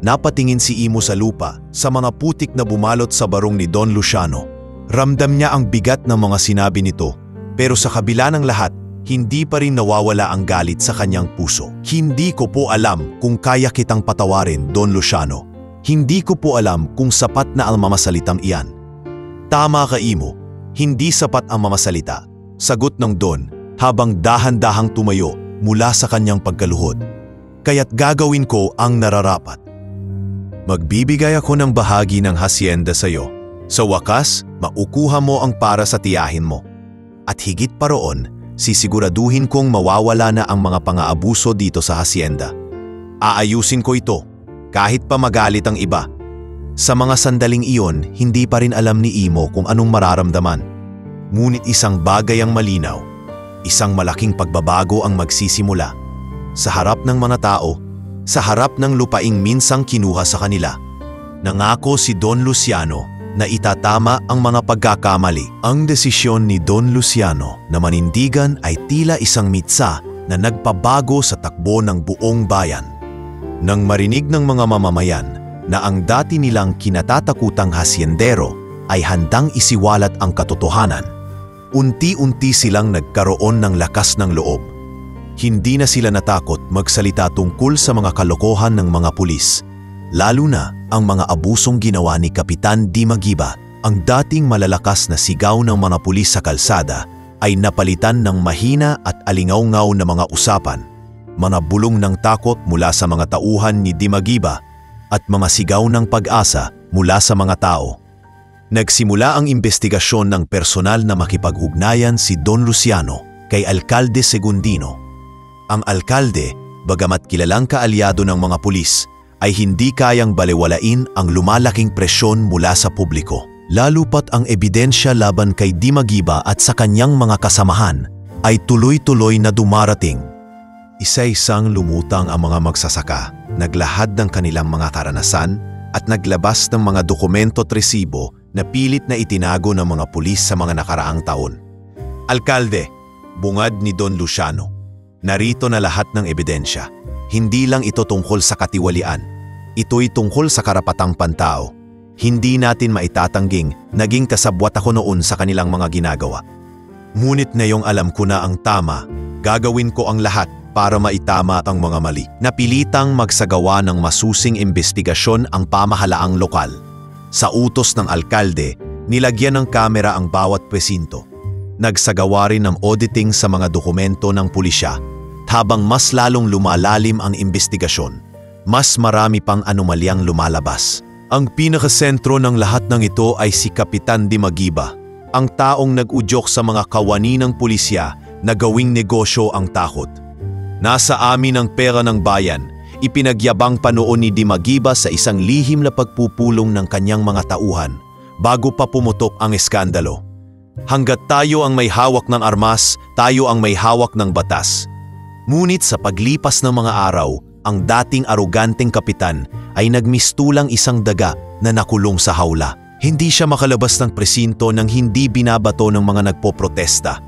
Napatingin si Imo sa lupa, sa mga putik na bumalot sa barong ni Don Luciano. Ramdam niya ang bigat ng mga sinabi nito, pero sa kabila ng lahat, hindi pa rin nawawala ang galit sa kanyang puso. Hindi ko po alam kung kaya kitang patawarin, Don Luciano. Hindi ko po alam kung sapat na ang mamasalitang iyan. Tama ka, Imo. Hindi sapat ang mamasalita. Sagot ng Don habang dahan-dahang tumayo mula sa kanyang pagkaluhod. Kaya't gagawin ko ang nararapat. Magbibigay ako ng bahagi ng hacienda sa iyo. Sa wakas, maukuha mo ang para sa tiyahin mo. At higit pa roon, sisiguraduhin kong mawawala na ang mga pang-aabuso dito sa hacienda. Aayusin ko ito, kahit pa magalit ang iba. Sa mga sandaling iyon, hindi pa rin alam ni Imo kung anong mararamdaman. Ngunit isang bagay ang malinaw, isang malaking pagbabago ang magsisimula. Sa harap ng mga tao, sa harap ng lupaing minsang kinuha sa kanila. Nangako si Don Luciano na itatama ang mga pagkakamali. Ang desisyon ni Don Luciano na manindigan ay tila isang mitsa na nagpabago sa takbo ng buong bayan. Nang marinig ng mga mamamayan na ang dati nilang kinatatakutang hasyendero ay handang isiwalat ang katotohanan, unti-unti silang nagkaroon ng lakas ng loob. Hindi na sila natakot magsalita tungkol sa mga kalokohan ng mga pulis, lalo na ang mga abusong ginawa ni Kapitan Dimagiba. Ang dating malalakas na sigaw ng mga pulis sa kalsada ay napalitan ng mahina at alingaw-ngaw na mga usapan, mga bulong ng takot mula sa mga tauhan ni Dimagiba at mga sigaw ng pag-asa mula sa mga tao. Nagsimula ang investigasyon ng personal na makipag-ugnayan si Don Luciano kay Alkalde Segundino. Ang alkalde, bagamat kilalang kaalyado ng mga pulis, ay hindi kayang balewalain ang lumalaking presyon mula sa publiko. Lalo pat ang ebidensya laban kay Dimagiba at sa kanyang mga kasamahan ay tuloy-tuloy na dumarating. Isa-isang lumutang ang mga magsasaka, naglahad ng kanilang mga karanasan at naglabas ng mga dokumento at resibo na pilit na itinago ng mga pulis sa mga nakaraang taon. Alkalde, bungad ni Don Luciano, narito na lahat ng ebidensya. Hindi lang ito tungkol sa katiwalian. Ito'y tungkol sa karapatang pantao. Hindi natin maitatangging naging kasabwat ako noon sa kanilang mga ginagawa. Ngunit ngayong alam ko na ang tama, gagawin ko ang lahat para maitama ang mga mali. Napilitang magsagawa ng masusing investigasyon ang pamahalaang lokal. Sa utos ng alkalde, nilagyan ng kamera ang bawat presinto. Nagsagawa rin ng auditing sa mga dokumento ng pulisya. Habang mas lalong lumalalim ang investigasyon, mas marami pang anomalyang lumalabas. Ang pinakasentro ng lahat ng ito ay si Kapitan Dimagiba, ang taong nag-udyok sa mga kawani ng pulisya na gawing negosyo ang takot. Nasa amin ang pera ng bayan, ipinagyabang pa noon ni Dimagiba sa isang lihim na pagpupulong ng kanyang mga tauhan bago pa pumutok ang eskandalo. Hanggat tayo ang may hawak ng armas, tayo ang may hawak ng batas. Ngunit sa paglipas ng mga araw, ang dating aroganteng kapitan ay nagmistulang isang daga na nakulong sa hawla. Hindi siya makalabas ng presinto nang hindi binabato ng mga nagpoprotesta.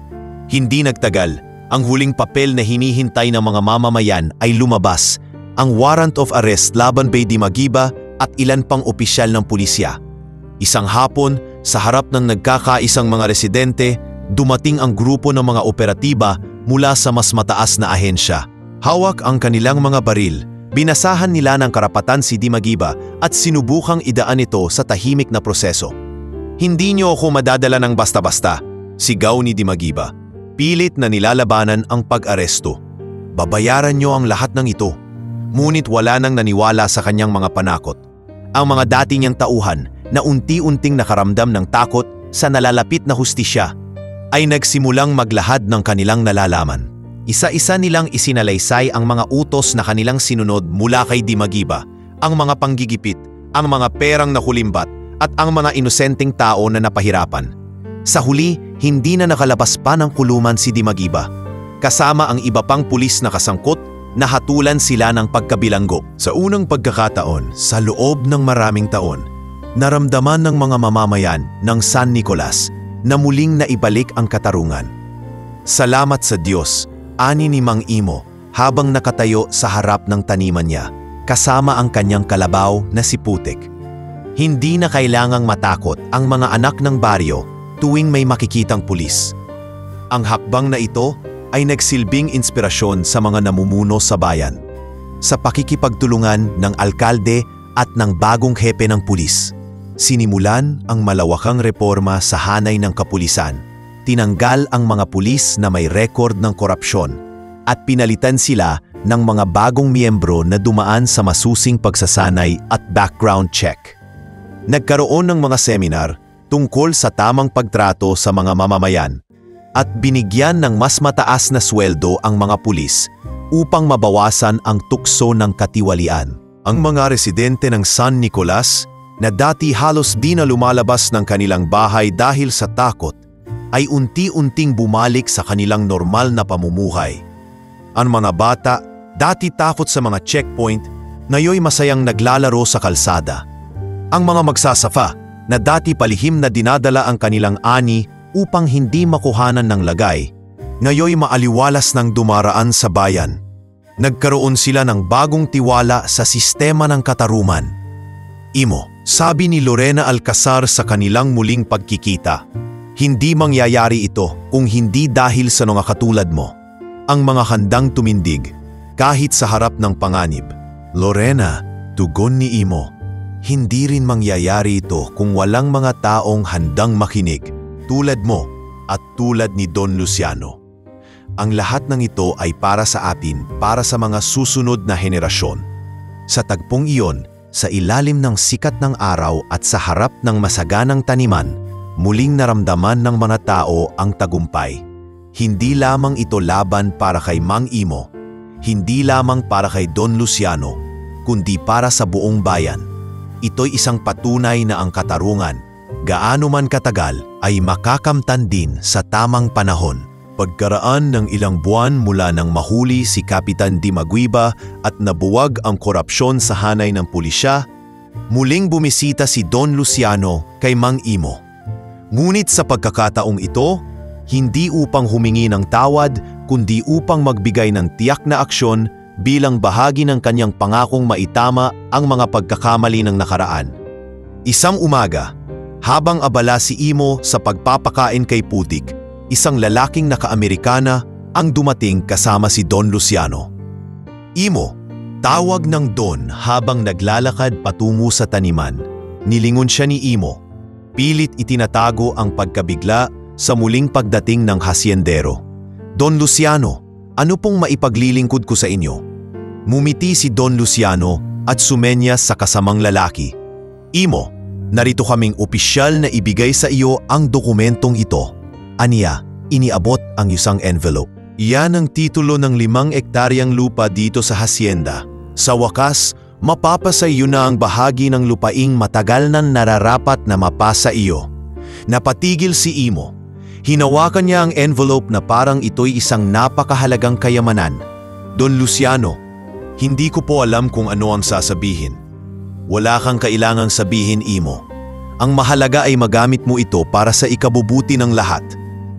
Hindi nagtagal, ang huling papel na hinihintay ng mga mamamayan ay lumabas, ang warrant of arrest laban kay Dimagiba at ilan pang opisyal ng pulisya. Isang hapon, sa harap ng nagkakaisang mga residente, dumating ang grupo ng mga operatiba mula sa mas mataas na ahensya. Hawak ang kanilang mga baril, binasahan nila ng karapatan si Dimagiba at sinubukang idaan ito sa tahimik na proseso. Hindi niyo ako madadala ng basta-basta, sigaw ni Dimagiba. Pilit na nilalabanan ang pag-aresto. Babayaran niyo ang lahat ng ito. Ngunit wala nang naniwala sa kanyang mga panakot. Ang mga dati niyang tauhan na unti-unting nakaramdam ng takot sa nalalapit na hustisya ay nagsimulang maglahad ng kanilang nalalaman. Isa-isa nilang isinalaysay ang mga utos na kanilang sinunod mula kay Dimagiba, ang mga panggigipit, ang mga perang nakulimbat at ang mga inosenteng tao na napahirapan. Sa huli, hindi na nakalabas pa ng kulungan si Dimagiba. Kasama ang iba pang pulis na kasangkot, nahatulan sila ng pagkabilanggo. Sa unang pagkakataon, sa loob ng maraming taon, naramdaman ng mga mamamayan ng San Nicolas na muling naibalik ang katarungan. Salamat sa Diyos, ani ni Mang Imo habang nakatayo sa harap ng taniman niya, kasama ang kanyang kalabaw na si Putik. Hindi na kailangang matakot ang mga anak ng baryo tuwing may makikitang pulis. Ang hakbang na ito ay nagsilbing inspirasyon sa mga namumuno sa bayan, sa pakikipagtulungan ng alkalde at ng bagong hepe ng pulis. Sinimulan ang malawakang reforma sa hanay ng kapulisan, tinanggal ang mga pulis na may rekord ng korupsyon at pinalitan sila ng mga bagong miyembro na dumaan sa masusing pagsasanay at background check. Nagkaroon ng mga seminar tungkol sa tamang pagtrato sa mga mamamayan at binigyan ng mas mataas na sweldo ang mga pulis upang mabawasan ang tukso ng katiwalian. Ang mga residente ng San Nicolas na dati halos di na lumalabas ng kanilang bahay dahil sa takot ay unti-unting bumalik sa kanilang normal na pamumuhay. Ang mga bata, dati takot sa mga checkpoint, ngayoy masayang naglalaro sa kalsada. Ang mga magsasafa na dati palihim na dinadala ang kanilang ani upang hindi makuhanan ng lagay, ngayoy maaliwalas ng dumaraan sa bayan. Nagkaroon sila ng bagong tiwala sa sistema ng katarungan. Imo, sabi ni Lorena Alcazar sa kanilang muling pagkikita, hindi mangyayari ito kung hindi dahil sa mga katulad mo. Ang mga handang tumindig, kahit sa harap ng panganib. Lorena, tugon ni Imo, hindi rin mangyayari ito kung walang mga taong handang makinig, tulad mo at tulad ni Don Luciano. Ang lahat ng ito ay para sa atin, para sa mga susunod na henerasyon. Sa tagpong iyon, sa ilalim ng sikat ng araw at sa harap ng masaganang taniman, muling naramdaman ng mga tao ang tagumpay. Hindi lamang ito laban para kay Mang Imo, hindi lamang para kay Don Luciano, kundi para sa buong bayan. Ito'y isang patunay na ang katarungan, gaano man katagal, ay makakamtan din sa tamang panahon. Pagkaraan ng ilang buwan mula nang mahuli si Kapitan Dimagiba at nabuwag ang korupsyon sa hanay ng pulisya, muling bumisita si Don Luciano kay Mang Imo. Ngunit sa pagkakataong ito, hindi upang humingi ng tawad, kundi upang magbigay ng tiyak na aksyon bilang bahagi ng kanyang pangakong maitama ang mga pagkakamali ng nakaraan. Isang umaga, habang abala si Imo sa pagpapakain kay Putik, isang lalaking naka-Amerikana ang dumating kasama si Don Luciano. Imo, tawag ng Don habang naglalakad patungo sa taniman. Nilingon siya ni Imo. Pilit itinatago ang pagkabigla sa muling pagdating ng hasyendero. Don Luciano, ano pong maipaglilingkod ko sa inyo? Mumiti si Don Luciano at sumenyas sa kasamang lalaki. Imo, narito kaming opisyal na ibigay sa iyo ang dokumentong ito. Aniya, iniabot ang isang envelope. Iyan ang titulo ng 5 ektaryang lupa dito sa hasyenda. Sa wakas, mapapasa iyo na ang bahagi ng lupaing matagal nang nararapat na mapasa iyo. Napatigil si Imo. Hinawakan niya ang envelope na parang ito'y isang napakahalagang kayamanan. Don Luciano, hindi ko po alam kung ano ang sasabihin. Wala kang kailangang sabihin, Imo. Ang mahalaga ay magamit mo ito para sa ikabubuti ng lahat.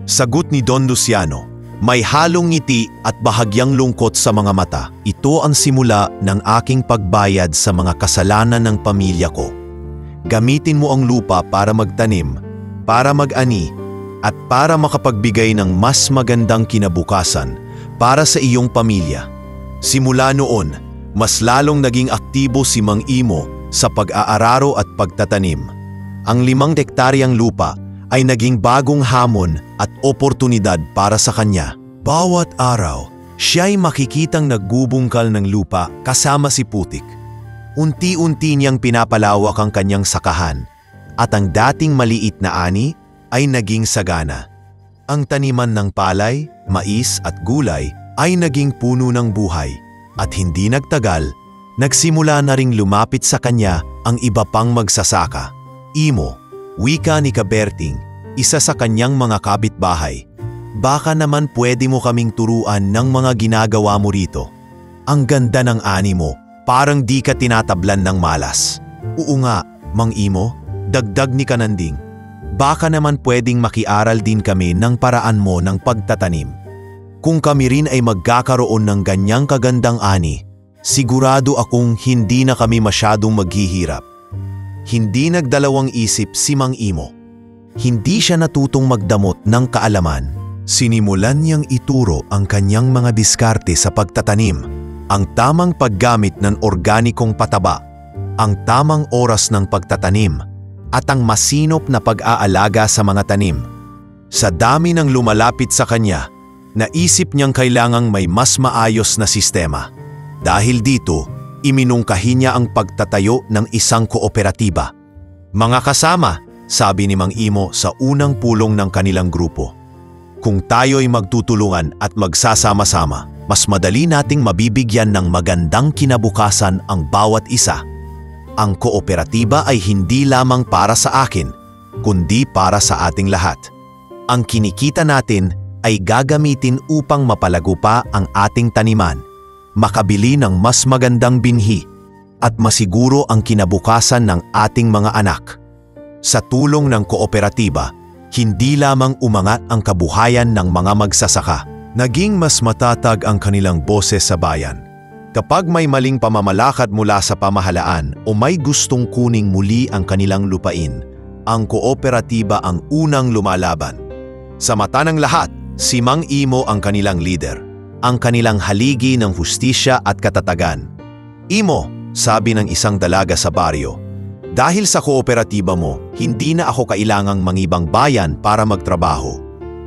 Sagot ni Don Luciano, may halong ngiti at bahagyang lungkot sa mga mata. Ito ang simula ng aking pagbayad sa mga kasalanan ng pamilya ko. Gamitin mo ang lupa para magtanim, para mag-ani, at para makapagbigay ng mas magandang kinabukasan para sa iyong pamilya. Simula noon, mas lalong naging aktibo si Mang Imo sa pag-aararo at pagtatanim. Ang 5 hektaryang lupa ay naging bagong hamon at oportunidad para sa kanya. Bawat araw, siya'y makikitang nagbubungkal ng lupa kasama si Putik. Unti-unti niyang pinapalawak ang kanyang sakahan at ang dating maliit na ani ay naging sagana. Ang taniman ng palay, mais at gulay ay naging puno ng buhay at hindi nagtagal, nagsimula na ring lumapit sa kanya ang iba pang magsasaka. Imo, wika ni Kaberting, isa sa kanyang mga kapitbahay. Baka naman pwede mo kaming turuan ng mga ginagawa mo rito. Ang ganda ng ani mo, parang di ka tinatablan ng malas. Oo nga, Mang Imo, dagdag ni Kananding. Baka naman pwedeng makiaral din kami ng paraan mo ng pagtatanim. Kung kami rin ay magkakaroon ng ganyang kagandang ani, sigurado akong hindi na kami masyadong maghihirap. Hindi nagdalawang isip si Mang Imo. Hindi siya natutong magdamot ng kaalaman. Sinimulan niyang ituro ang kanyang mga diskarte sa pagtatanim, ang tamang paggamit ng organikong pataba, ang tamang oras ng pagtatanim, at ang masinop na pag-aalaga sa mga tanim. Sa dami ng lumalapit sa kanya, naisip niyang kailangang may mas maayos na sistema. Dahil dito, iminungkahi niya ang pagtatayo ng isang kooperatiba. Mga kasama, sabi ni Mang Imo sa unang pulong ng kanilang grupo. Kung tayo'y magtutulungan at magsasama-sama, mas madali nating mabibigyan ng magandang kinabukasan ang bawat isa. Ang kooperatiba ay hindi lamang para sa akin, kundi para sa ating lahat. Ang kinikita natin ay gagamitin upang mapalago pa ang ating taniman, makabili ng mas magandang binhi, at masiguro ang kinabukasan ng ating mga anak. Sa tulong ng kooperatiba, hindi lamang umangat ang kabuhayan ng mga magsasaka, naging mas matatag ang kanilang boses sa bayan. Kapag may maling pamamalakad mula sa pamahalaan o may gustong kuning muli ang kanilang lupain, ang kooperatiba ang unang lumalaban. Sa mata ng lahat, si Mang Imo ang kanilang leader, ang kanilang haligi ng hustisya at katatagan. Imo, sabi ng isang dalaga sa baryo, dahil sa kooperatiba mo, hindi na ako kailangang mangibang bayan para magtrabaho.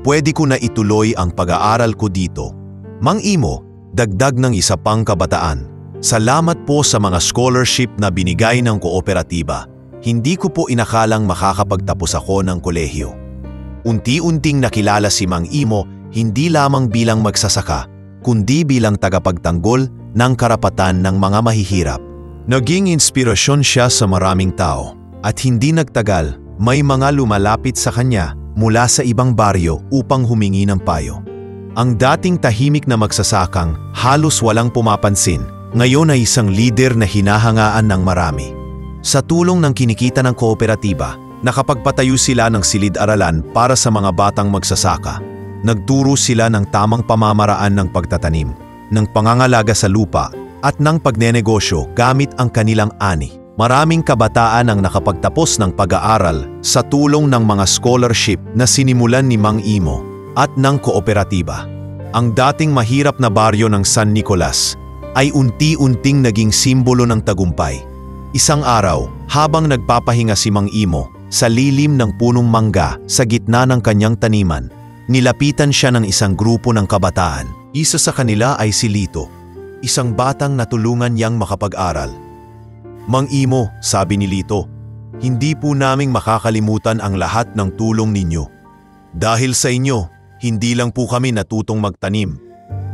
Pwede ko na ituloy ang pag-aaral ko dito. Mang Imo, dagdag ng isa pang kabataan. Salamat po sa mga scholarship na binigay ng kooperatiba. Hindi ko po inakalang makakapagtapos ako ng kolehiyo. Unti-unting nakilala si Mang Imo hindi lamang bilang magsasaka, kundi bilang tagapagtanggol ng karapatan ng mga mahihirap. Naging inspirasyon siya sa maraming tao at hindi nagtagal, may mga lumalapit sa kanya mula sa ibang baryo upang humingi ng payo. Ang dating tahimik na magsasakang halos walang pumapansin, ngayon ay isang leader na hinahangaan ng marami. Sa tulong ng kinikita ng kooperatiba, nakapagpatayo sila ng silid-aralan para sa mga batang magsasaka. Nagturo sila ng tamang pamamaraan ng pagtatanim, ng pangangalaga sa lupa, at ng pagnenegosyo gamit ang kanilang ani. Maraming kabataan ang nakapagtapos ng pag-aaral sa tulong ng mga scholarship na sinimulan ni Mang Imo at ng kooperatiba. Ang dating mahirap na baryo ng San Nicolas ay unti-unting naging simbolo ng tagumpay. Isang araw, habang nagpapahinga si Mang Imo sa lilim ng punong mangga sa gitna ng kanyang taniman, nilapitan siya ng isang grupo ng kabataan. Isa sa kanila ay si Lito, isang batang natulungan niyang makapag-aral. Mang Imo, sabi ni Lito, hindi po naming makakalimutan ang lahat ng tulong ninyo. Dahil sa inyo, hindi lang po kami natutong magtanim.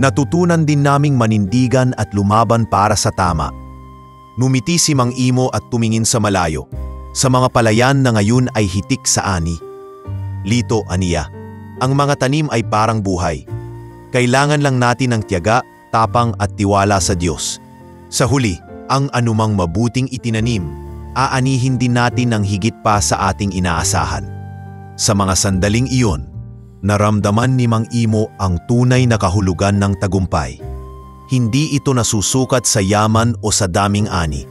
Natutunan din naming manindigan at lumaban para sa tama. Numiti si Mang Imo at tumingin sa malayo, sa mga palayan na ngayon ay hitik sa ani. Lito, aniya, ang mga tanim ay parang buhay. Kailangan lang natin ng tiyaga, tapang at tiwala sa Diyos. Sa huli, ang anumang mabuting itinanim, aanihin din natin ng higit pa sa ating inaasahan. Sa mga sandaling iyon, naramdaman ni Mang Imo ang tunay na kahulugan ng tagumpay. Hindi ito nasusukat sa yaman o sa daming ani.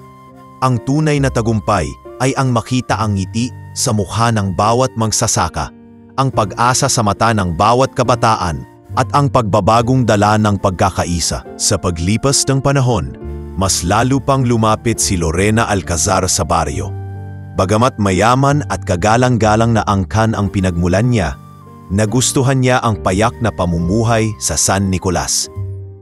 Ang tunay na tagumpay ay ang makita ang ngiti sa mukha ng bawat magsasaka, ang pag-asa sa mata ng bawat kabataan, at ang pagbabagong dala ng pagkakaisa. Sa paglipas ng panahon, mas lalo pang lumapit si Lorena Alcazar sa baryo. Bagamat mayaman at kagalang-galang na angkan ang pinagmulan niya, nagustuhan niya ang payak na pamumuhay sa San Nicolas.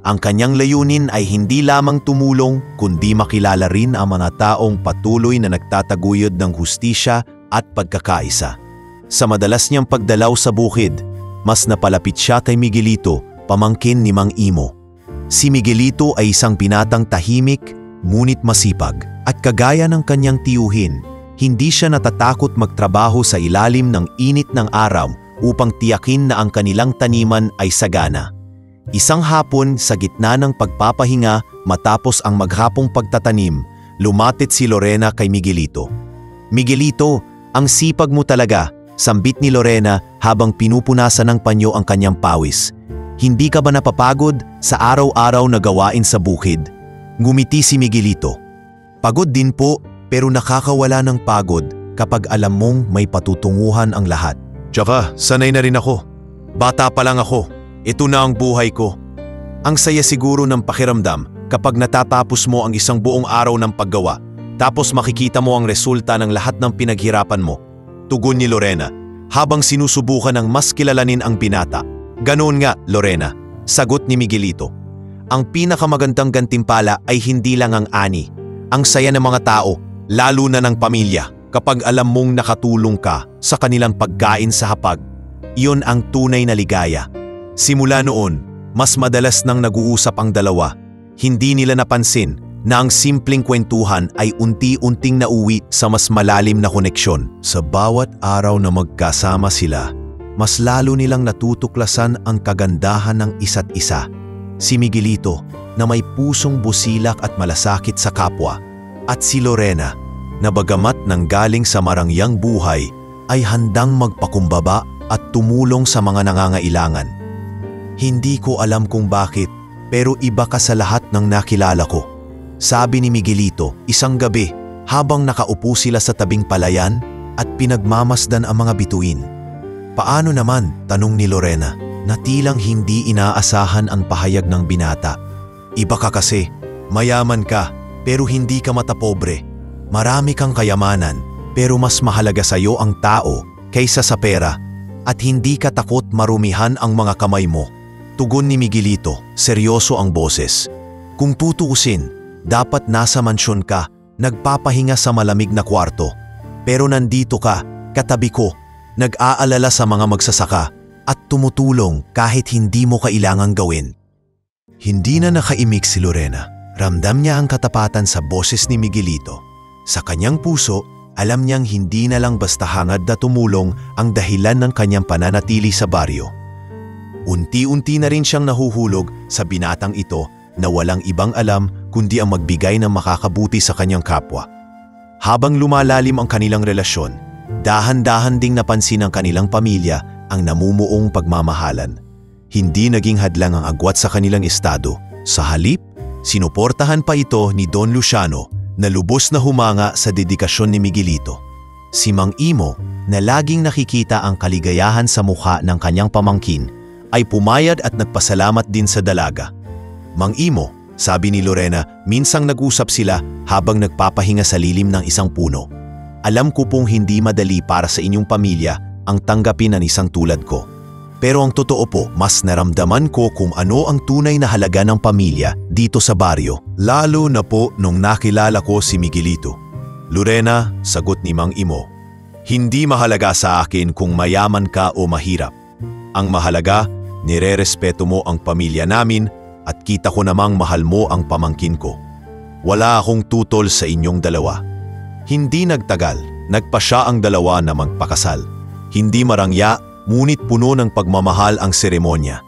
Ang kanyang layunin ay hindi lamang tumulong kundi makilala rin ang mga taong patuloy na nagtataguyod ng hustisya at pagkakaisa. Sa madalas niyang pagdalaw sa bukid, mas napalapit siya kay Miguelito, pamangkin ni Mang Imo. Si Miguelito ay isang binatang tahimik, ngunit masipag, at kagaya ng kanyang tiyuhin, hindi siya natatakot magtrabaho sa ilalim ng init ng araw upang tiyakin na ang kanilang taniman ay sagana. Isang hapon sa gitna ng pagpapahinga matapos ang maghapong pagtatanim, lumapit si Lorena kay Miguelito. "Miguelito, ang sipag mo talaga," sambit ni Lorena habang pinupunasan ng panyo ang kanyang pawis. "Hindi ka ba napapagod sa araw-araw na gawain sa bukid?" Ngumiti si Miguelito. "Pagod din po, pero nakakawala ng pagod kapag alam mong may patutunguhan ang lahat. Tsaka, sanay na rin ako. Bata pa lang ako. Ito na ang buhay ko." Ang saya siguro ng pakiramdam kapag natatapos mo ang isang buong araw ng paggawa, tapos makikita mo ang resulta ng lahat ng pinaghirapan mo. Tugon ni Lorena, habang sinusubukan ng mas kilalanin ang binata. "Ganoon nga, Lorena," sagot ni Miguelito. "Ang pinakamagandang gantimpala ay hindi lang ang ani, ang saya ng mga tao, lalo na ng pamilya, kapag alam mong nakatulong ka sa kanilang pagkain sa hapag. Iyon ang tunay na ligaya." Simula noon, mas madalas nang nag-uusap ang dalawa. Hindi nila napansin na ang simpleng kwentuhan ay unti-unting nauwi sa mas malalim na koneksyon. Sa bawat araw na magkasama sila, mas lalo nilang natutuklasan ang kagandahan ng isa't isa. Si Miguelito na may pusong busilak at malasakit sa kapwa, at si Lorena na bagamat nanggaling sa marangyang buhay ay handang magpakumbaba at tumulong sa mga nangangailangan. "Hindi ko alam kung bakit, pero iba ka sa lahat ng nakilala ko," sabi ni Miguelito isang gabi habang nakaupo sila sa tabing palayan at pinagmamasdan ang mga bituin. "Paano naman?" tanong ni Lorena, na tilang hindi inaasahan ang pahayag ng binata. "Iba ka kasi, mayaman ka pero hindi ka matapobre. Marami kang kayamanan pero mas mahalaga sa iyo ang tao kaysa sa pera, at hindi ka takot marumihan ang mga kamay mo." Tugon ni Miguelito, seryoso ang boses. "Kung tutuusin, dapat nasa mansyon ka, nagpapahinga sa malamig na kwarto. Pero nandito ka, katabi ko, nag-aalala sa mga magsasaka at tumutulong kahit hindi mo kailangang gawin." Hindi na nakaimik si Lorena. Ramdam niya ang katapatan sa boses ni Miguelito. Sa kanyang puso, alam niyang hindi na lang basta hangad na tumulong ang dahilan ng kanyang pananatili sa baryo. Unti-unti na rin siyang nahuhulog sa binatang ito na walang ibang alam kundi ang magbigay ng makakabuti sa kanyang kapwa. Habang lumalalim ang kanilang relasyon, dahan-dahan ding napansin ng kanilang pamilya ang namumuong pagmamahalan. Hindi naging hadlang ang agwat sa kanilang estado. Sa halip, sinuportahan pa ito ni Don Luciano na lubos na humanga sa dedikasyon ni Miguelito. Si Mang Imo, na laging nakikita ang kaligayahan sa mukha ng kanyang pamangkin, ay pumayad at nagpasalamat din sa dalaga. "Mang Imo," sabi ni Lorena, minsang nag-usap sila habang nagpapahinga sa lilim ng isang puno, "Alam ko pong hindi madali para sa inyong pamilya ang tanggapin ang isang tulad ko. Pero ang totoo po, mas naramdaman ko kung ano ang tunay na halaga ng pamilya dito sa baryo, lalo na po nung nakilala ko si Miguelito." "Lorena," sagot ni Mang Imo, "hindi mahalaga sa akin kung mayaman ka o mahirap. Ang mahalaga, nirerespeto mo ang pamilya namin at kita ko namang mahal mo ang pamangkin ko. Wala akong tutol sa inyong dalawa." Hindi nagtagal, nagpasya ang dalawa na magpakasal. Hindi marangya, ngunit puno ng pagmamahal ang seremonya.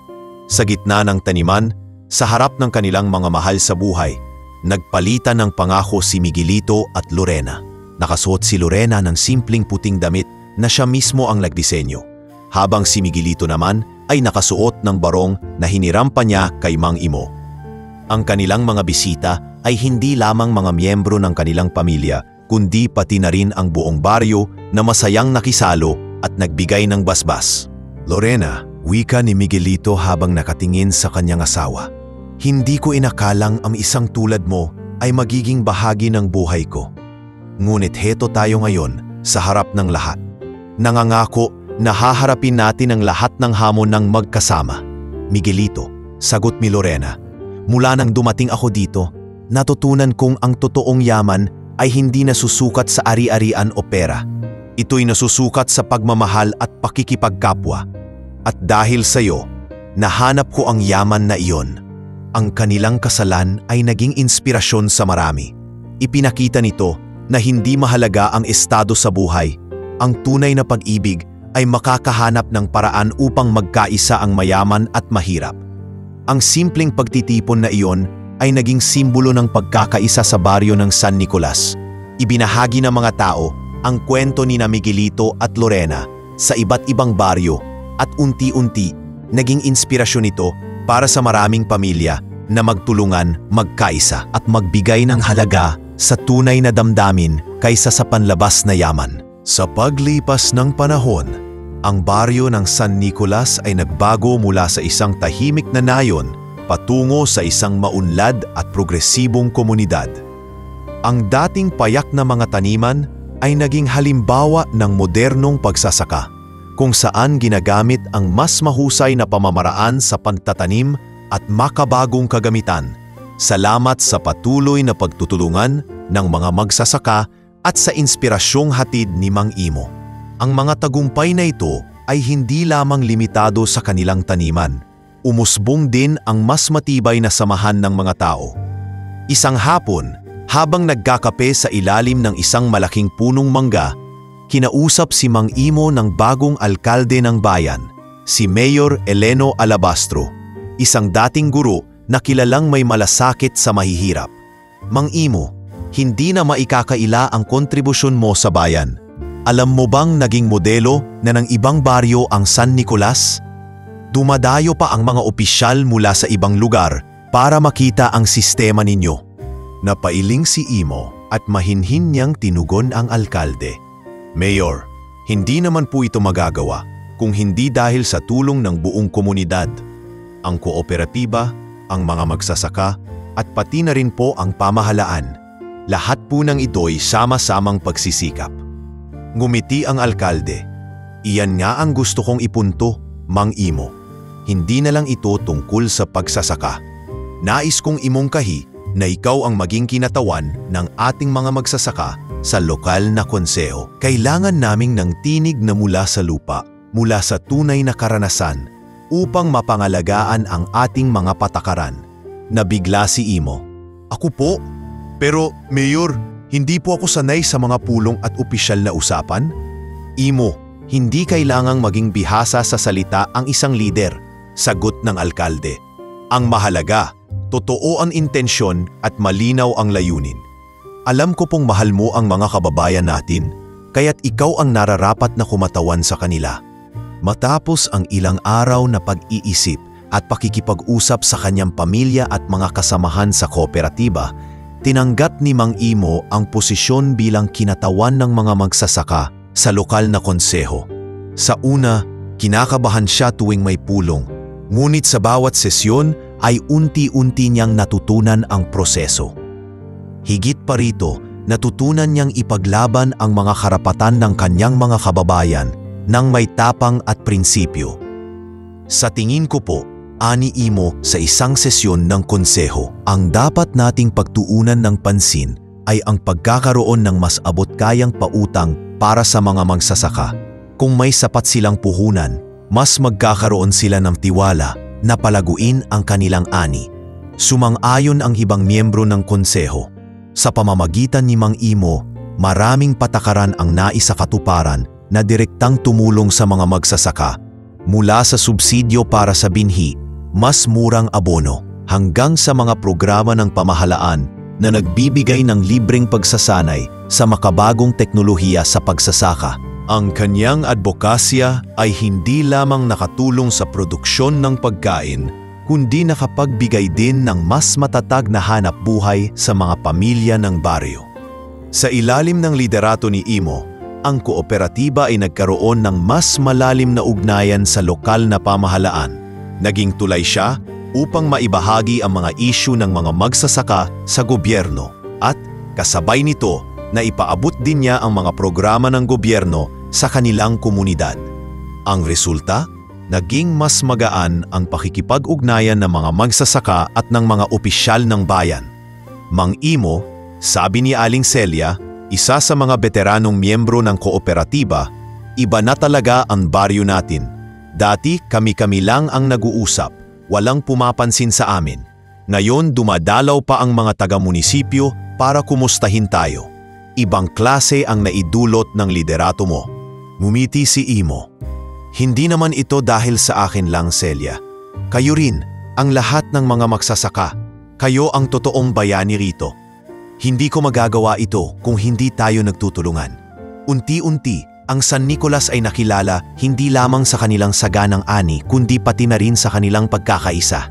Sa gitna ng taniman, sa harap ng kanilang mga mahal sa buhay, nagpalitan ng pangako si Miguelito at Lorena. Nakasuot si Lorena ng simpleng puting damit na siya mismo ang nagdisenyo, habang si Miguelito naman ay nakasuot ng barong na hiniram pa niya kay Mang Imo. Ang kanilang mga bisita ay hindi lamang mga miyembro ng kanilang pamilya, kundi pati na rin ang buong baryo na masayang nakisalo at nagbigay ng basbas. "Lorena," wika ni Miguelito habang nakatingin sa kanyang asawa, "hindi ko inakalang ang isang tulad mo ay magiging bahagi ng buhay ko. Ngunit heto tayo ngayon sa harap ng lahat. Nangangako na haharapin natin ang lahat ng hamon ng magkasama. Miguelito, sagot ni Lorena. Mula nang dumating ako dito, natutunan kong ang totoong yaman ay hindi nasusukat sa ari-arian o pera. Ito'y nasusukat sa pagmamahal at pakikipagkapwa. At dahil sa iyo, nahanap ko ang yaman na iyon. Ang kanilang kasalan ay naging inspirasyon sa marami. Ipinakita nito na hindi mahalaga ang estado sa buhay. Ang tunay na pag-ibig ay makakahanap ng paraan upang magkaisa ang mayaman at mahirap. Ang simpleng pagtitipon na iyon ay naging simbolo ng pagkakaisa sa baryo ng San Nicolas. Ibinahagi ng mga tao ang kwento ni Miguelito at Lorena sa iba't ibang baryo at unti-unti naging inspirasyon ito para sa maraming pamilya na magtulungan, magkaisa at magbigay ng halaga sa tunay na damdamin kaysa sa panlabas na yaman. Sa paglipas ng panahon, ang baryo ng San Nicolas ay nagbago mula sa isang tahimik na nayon patungo sa isang maunlad at progresibong komunidad. Ang dating payak na mga taniman ay naging halimbawa ng modernong pagsasaka, kung saan ginagamit ang mas mahusay na pamamaraan sa pagtatanim at makabagong kagamitan. Salamat sa patuloy na pagtutulungan ng mga magsasaka at sa inspirasyong hatid ni Mang Imo. Ang mga tagumpay na ito ay hindi lamang limitado sa kanilang taniman. Umusbong din ang mas matibay na samahan ng mga tao. Isang hapon, habang nagkakape sa ilalim ng isang malaking punong mangga, kinausap si Mang Imo ng bagong alkalde ng bayan, si Mayor Eleno Alabastro, isang dating guro na kilalang may malasakit sa mahihirap. Mang Imo, hindi na maikakaila ang kontribusyon mo sa bayan. Alam mo bang naging modelo na ng ibang baryo ang San Nicolas? Dumadayo pa ang mga opisyal mula sa ibang lugar para makita ang sistema ninyo. Napailing si Imo at mahinhin niyang tinugon ang alkalde. Mayor, hindi naman po ito magagawa kung hindi dahil sa tulong ng buong komunidad. Ang kooperatiba, ang mga magsasaka, at pati na rin po ang pamahalaan. Lahat po ng ito'y sama-samang pagsisikap. Ngumiti ang alkalde. Iyan nga ang gusto kong ipunto, Mang Imo. Hindi na lang ito tungkol sa pagsasaka. Nais kong imongkahi na ikaw ang maging kinatawan ng ating mga magsasaka sa lokal na konseho. Kailangan naming ng tinig na mula sa lupa, mula sa tunay na karanasan, upang mapangalagaan ang ating mga patakaran. Nabigla si Imo. Ako po? Pero, Mayor, hindi po ako sanay sa mga pulong at opisyal na usapan. Imo, hindi kailangang maging bihasa sa salita ang isang lider, sagot ng alkalde. Ang mahalaga, totoo ang intensyon at malinaw ang layunin. Alam ko pong mahal mo ang mga kababayan natin, kaya't ikaw ang nararapat na kumatawan sa kanila. Matapos ang ilang araw na pag-iisip at pakikipag-usap sa kanyang pamilya at mga kasamahan sa kooperatiba, tinanggap ni Mang Imo ang posisyon bilang kinatawan ng mga magsasaka sa lokal na konseho. Sa una, kinakabahan siya tuwing may pulong, ngunit sa bawat sesyon ay unti-unti niyang natutunan ang proseso. Higit pa rito, natutunan niyang ipaglaban ang mga karapatan ng kanyang mga kababayan ng may tapang at prinsipyo. Sa tingin ko po, ani Imo sa isang sesyon ng konseho, ang dapat nating pagtuunan ng pansin ay ang pagkakaroon ng mas abot-kayang pautang para sa mga magsasaka. Kung may sapat silang puhunan, mas magkakaroon sila ng tiwala na palaguin ang kanilang ani. Sumang-ayon ang ibang miyembro ng konseho. Sa pamamagitan ni Mang Imo, maraming patakaran ang naisakatuparan na direktang tumulong sa mga magsasaka, mula sa subsidyo para sa binhi, mas murang abono, hanggang sa mga programa ng pamahalaan na nagbibigay ng libreng pagsasanay sa makabagong teknolohiya sa pagsasaka. Ang kanyang advokasya ay hindi lamang nakatulong sa produksyon ng pagkain, kundi nakapagbigay din ng mas matatag na hanap buhay sa mga pamilya ng baryo. Sa ilalim ng liderato ni Imo, ang kooperatiba ay nagkaroon ng mas malalim na ugnayan sa lokal na pamahalaan. Naging tulay siya upang maibahagi ang mga isyu ng mga magsasaka sa gobyerno at kasabay nito na ipaabot din niya ang mga programa ng gobyerno sa kanilang komunidad. Ang resulta? Naging mas magaan ang pakikipag-ugnayan ng mga magsasaka at ng mga opisyal ng bayan. Mang Imo, sabi ni Aling Celia, isa sa mga veteranong miyembro ng kooperatiba, iba na talaga ang baryo natin. Dati kami-kami lang ang nag-uusap, walang pumapansin sa amin. Ngayon dumadalaw pa ang mga taga-munisipyo para kumustahin tayo. Ibang klase ang naidulot ng liderato mo. Ngumiti si Imo. Hindi naman ito dahil sa akin lang, Celia. Kayo rin, ang lahat ng mga magsasaka. Kayo ang totoong bayani rito. Hindi ko magagawa ito kung hindi tayo nagtutulungan. Unti-unti, ang San Nicolas ay nakilala hindi lamang sa kanilang saganang ani kundi pati na rin sa kanilang pagkakaisa.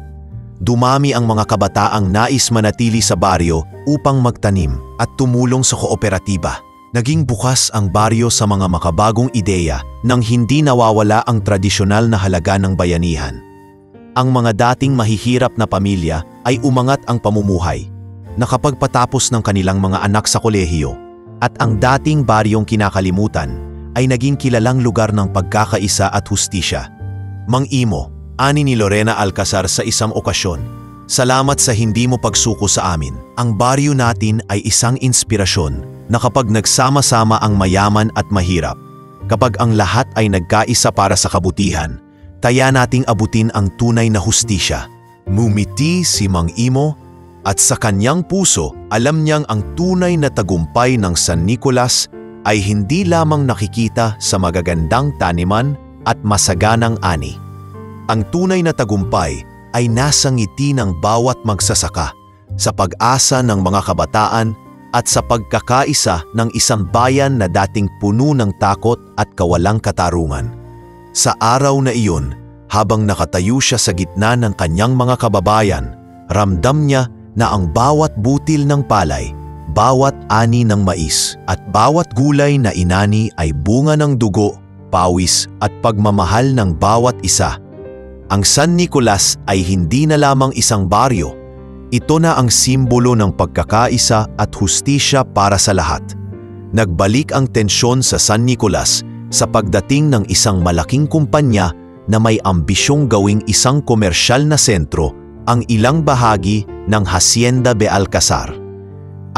Dumami ang mga kabataang nais manatili sa baryo upang magtanim at tumulong sa kooperatiba. Naging bukas ang baryo sa mga makabagong ideya nang hindi nawawala ang tradisyonal na halaga ng bayanihan. Ang mga dating mahihirap na pamilya ay umangat ang pamumuhay. Nakapagpatapos ng kanilang mga anak sa kolehiyo at ang dating baryong kinakalimutan ay naging kilalang lugar ng pagkakaisa at hustisya. Mang Imo, ani ni Lorena Alcazar sa isang okasyon, salamat sa hindi mo pagsuko sa amin. Ang baryo natin ay isang inspirasyon na kapag nagsama-sama ang mayaman at mahirap, kapag ang lahat ay nagkaisa para sa kabutihan, taya nating abutin ang tunay na hustisya. Ngumiti si Mang Imo at sa kanyang puso alam niyang ang tunay na tagumpay ng San Nicolas ay hindi lamang nakikita sa magagandang taniman at masaganang ani. Ang tunay na tagumpay ay nasa ngiti ng bawat magsasaka, sa pag-asa ng mga kabataan at sa pagkakaisa ng isang bayan na dating puno ng takot at kawalang katarungan. Sa araw na iyon, habang nakatayo siya sa gitna ng kanyang mga kababayan, ramdam niya na ang bawat butil ng palay, bawat ani ng mais at bawat gulay na inani ay bunga ng dugo, pawis at pagmamahal ng bawat isa. Ang San Nicolas ay hindi na lamang isang baryo. Ito na ang simbolo ng pagkakaisa at hustisya para sa lahat. Nagbalik ang tensyon sa San Nicolas sa pagdating ng isang malaking kumpanya na may ambisyong gawing isang komersyal na sentro ang ilang bahagi ng Hacienda de Alcazar.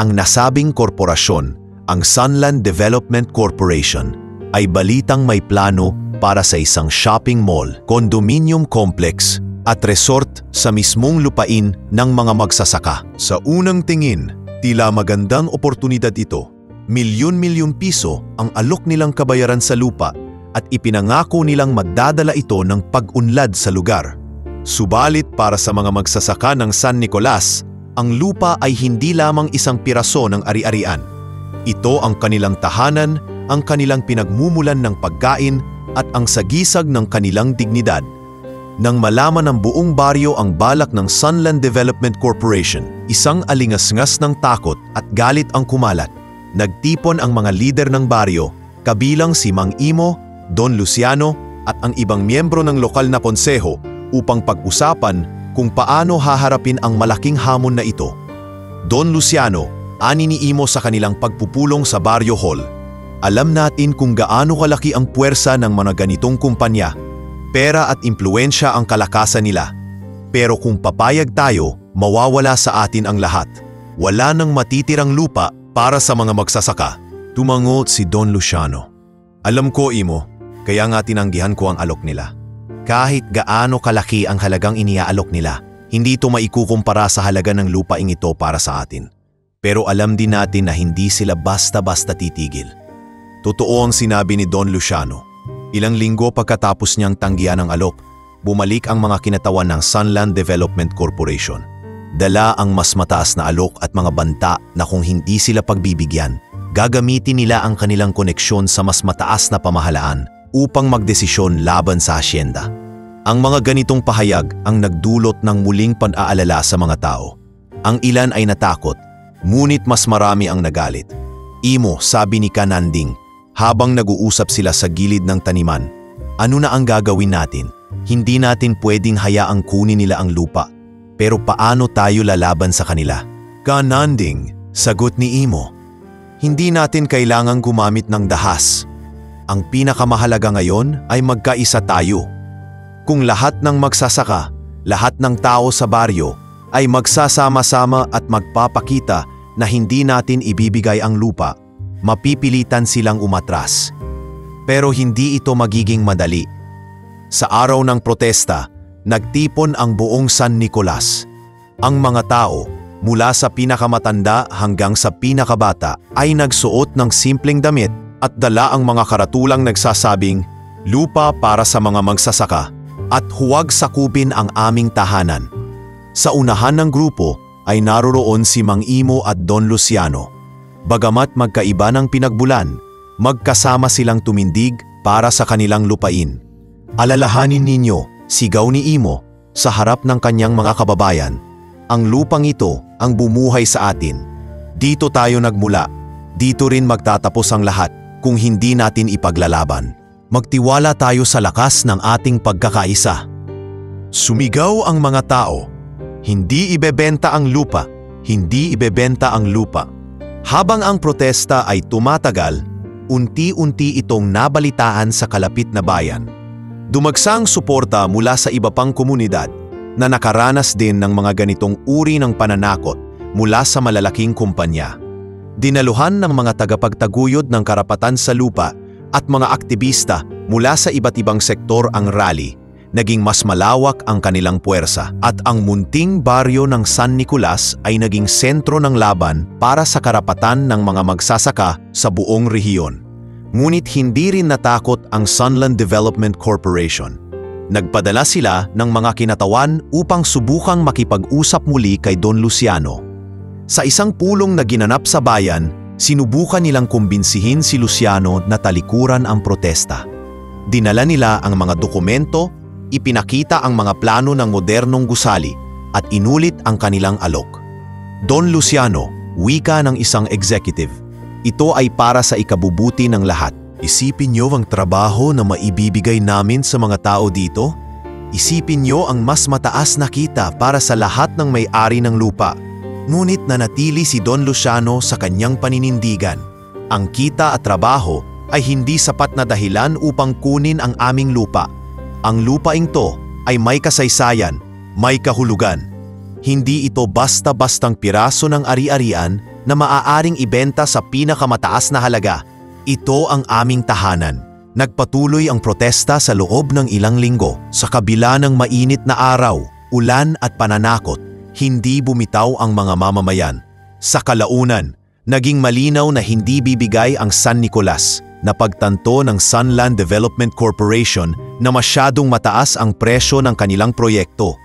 Ang nasabing korporasyon, ang Sunland Development Corporation, ay balitang may plano para sa isang shopping mall, condominium complex at resort sa mismong lupain ng mga magsasaka. Sa unang tingin, tila magandang oportunidad ito. Milyon-milyon piso ang alok nilang kabayaran sa lupa at ipinangako nilang magdadala ito ng pag-unlad sa lugar. Subalit para sa mga magsasaka ng San Nicolas, ang lupa ay hindi lamang isang piraso ng ari-arian. Ito ang kanilang tahanan, ang kanilang pinagmumulan ng pagkain at ang sagisag ng kanilang dignidad. Nang malaman ng buong baryo ang balak ng Sunland Development Corporation, isang alingasngas ng takot at galit ang kumalat. Nagtipon ang mga lider ng baryo, kabilang si Mang Imo, Don Luciano at ang ibang miyembro ng lokal na konseho upang pag-usapan kung paano haharapin ang malaking hamon na ito. Don Luciano, ani ni Imo sa kanilang pagpupulong sa Barrio Hall. Alam natin kung gaano kalaki ang puwersa ng mga ganitong kumpanya. Pera at impluensya ang kalakasan nila. Pero kung papayag tayo, mawawala sa atin ang lahat. Wala nang matitirang lupa para sa mga magsasaka. Tumangot si Don Luciano. Alam ko, Imo, kaya nga tinanggihan ko ang alok nila. Kahit gaano kalaki ang halagang iniaalok nila, hindi ito maikukumpara sa halaga ng lupaing ito para sa atin. Pero alam din natin na hindi sila basta-basta titigil. Totoo ang sinabi ni Don Luciano. Ilang linggo pagkatapos niyang tanggihan ang alok, bumalik ang mga kinatawan ng Sunland Development Corporation. Dala ang mas mataas na alok at mga banta na kung hindi sila pagbibigyan, gagamitin nila ang kanilang koneksyon sa mas mataas na pamahalaan upang magdesisyon laban sa hasyenda. Ang mga ganitong pahayag ang nagdulot ng muling pag-aalala sa mga tao. Ang ilan ay natakot, ngunit mas marami ang nagalit. Imo, sabi ni Kananding, habang nag-uusap sila sa gilid ng taniman, ano na ang gagawin natin? Hindi natin pwedeng hayaang kunin nila ang lupa. Pero paano tayo lalaban sa kanila? Kananding, sagot ni Imo. Hindi natin kailangang gumamit ng dahas. Ang pinakamahalaga ngayon ay magkaisa tayo. Kung lahat ng magsasaka, lahat ng tao sa baryo ay magsasama-sama at magpapakita na hindi natin ibibigay ang lupa, mapipilitan silang umatras. Pero hindi ito magiging madali. Sa araw ng protesta, nagtipon ang buong San Nicolas. Ang mga tao, mula sa pinakamatanda hanggang sa pinakabata, ay nagsuot ng simpleng damit at dala ang mga karatulang nagsasabing, "Lupa para sa mga magsasaka at huwag sakupin ang aming tahanan." Sa unahan ng grupo ay naroroon si Mang Imo at Don Luciano. Bagamat magkaiba ng pinagbulan, magkasama silang tumindig para sa kanilang lupain. Alalahanin ninyo, sigaw ni Imo sa harap ng kanyang mga kababayan, ang lupang ito ang bumuhay sa atin. Dito tayo nagmula, dito rin magtatapos ang lahat kung hindi natin ipaglalaban. Magtiwala tayo sa lakas ng ating pagkakaisa. Sumigaw ang mga tao, hindi ibebenta ang lupa, hindi ibebenta ang lupa. Habang ang protesta ay tumatagal, unti-unti itong nabalitaan sa kalapit na bayan. Dumagsang suporta mula sa iba pang komunidad na nakaranas din ng mga ganitong uri ng pananakot mula sa malalaking kumpanya. Dinaluhan ng mga tagapagtaguyod ng karapatan sa lupa at mga aktivista mula sa iba't ibang sektor ang rally. Naging mas malawak ang kanilang puwersa at ang munting baryo ng San Nicolas ay naging sentro ng laban para sa karapatan ng mga magsasaka sa buong rehiyon. Ngunit hindi rin natakot ang Sunland Development Corporation. Nagpadala sila ng mga kinatawan upang subukang makipag-usap muli kay Don Luciano. Sa isang pulong na ginanap sa bayan, sinubukan nilang kumbinsihin si Luciano na talikuran ang protesta. Dinala nila ang mga dokumento, ipinakita ang mga plano ng modernong gusali at inulit ang kanilang alok. Don Luciano, wika ng isang executive, ito ay para sa ikabubuti ng lahat. Isipin niyo ang trabaho na maibibigay namin sa mga tao dito. Isipin niyo ang mas mataas na kita para sa lahat ng may-ari ng lupa. Ngunit nanatili si Don Luciano sa kanyang paninindigan. Ang kita at trabaho ay hindi sapat na dahilan upang kunin ang aming lupa. Ang lupaing to ay may kasaysayan, may kahulugan. Hindi ito basta-bastang piraso ng ari-arian na maaaring ibenta sa pinakamataas na halaga. Ito ang aming tahanan. Nagpatuloy ang protesta sa loob ng ilang linggo. Sa kabila ng mainit na araw, ulan at pananakot, hindi bumitaw ang mga mamamayan. Sa kalaunan, naging malinaw na hindi bibigay ang San Nicolas na pagtanto ng Sunland Development Corporation na masyadong mataas ang presyo ng kanilang proyekto.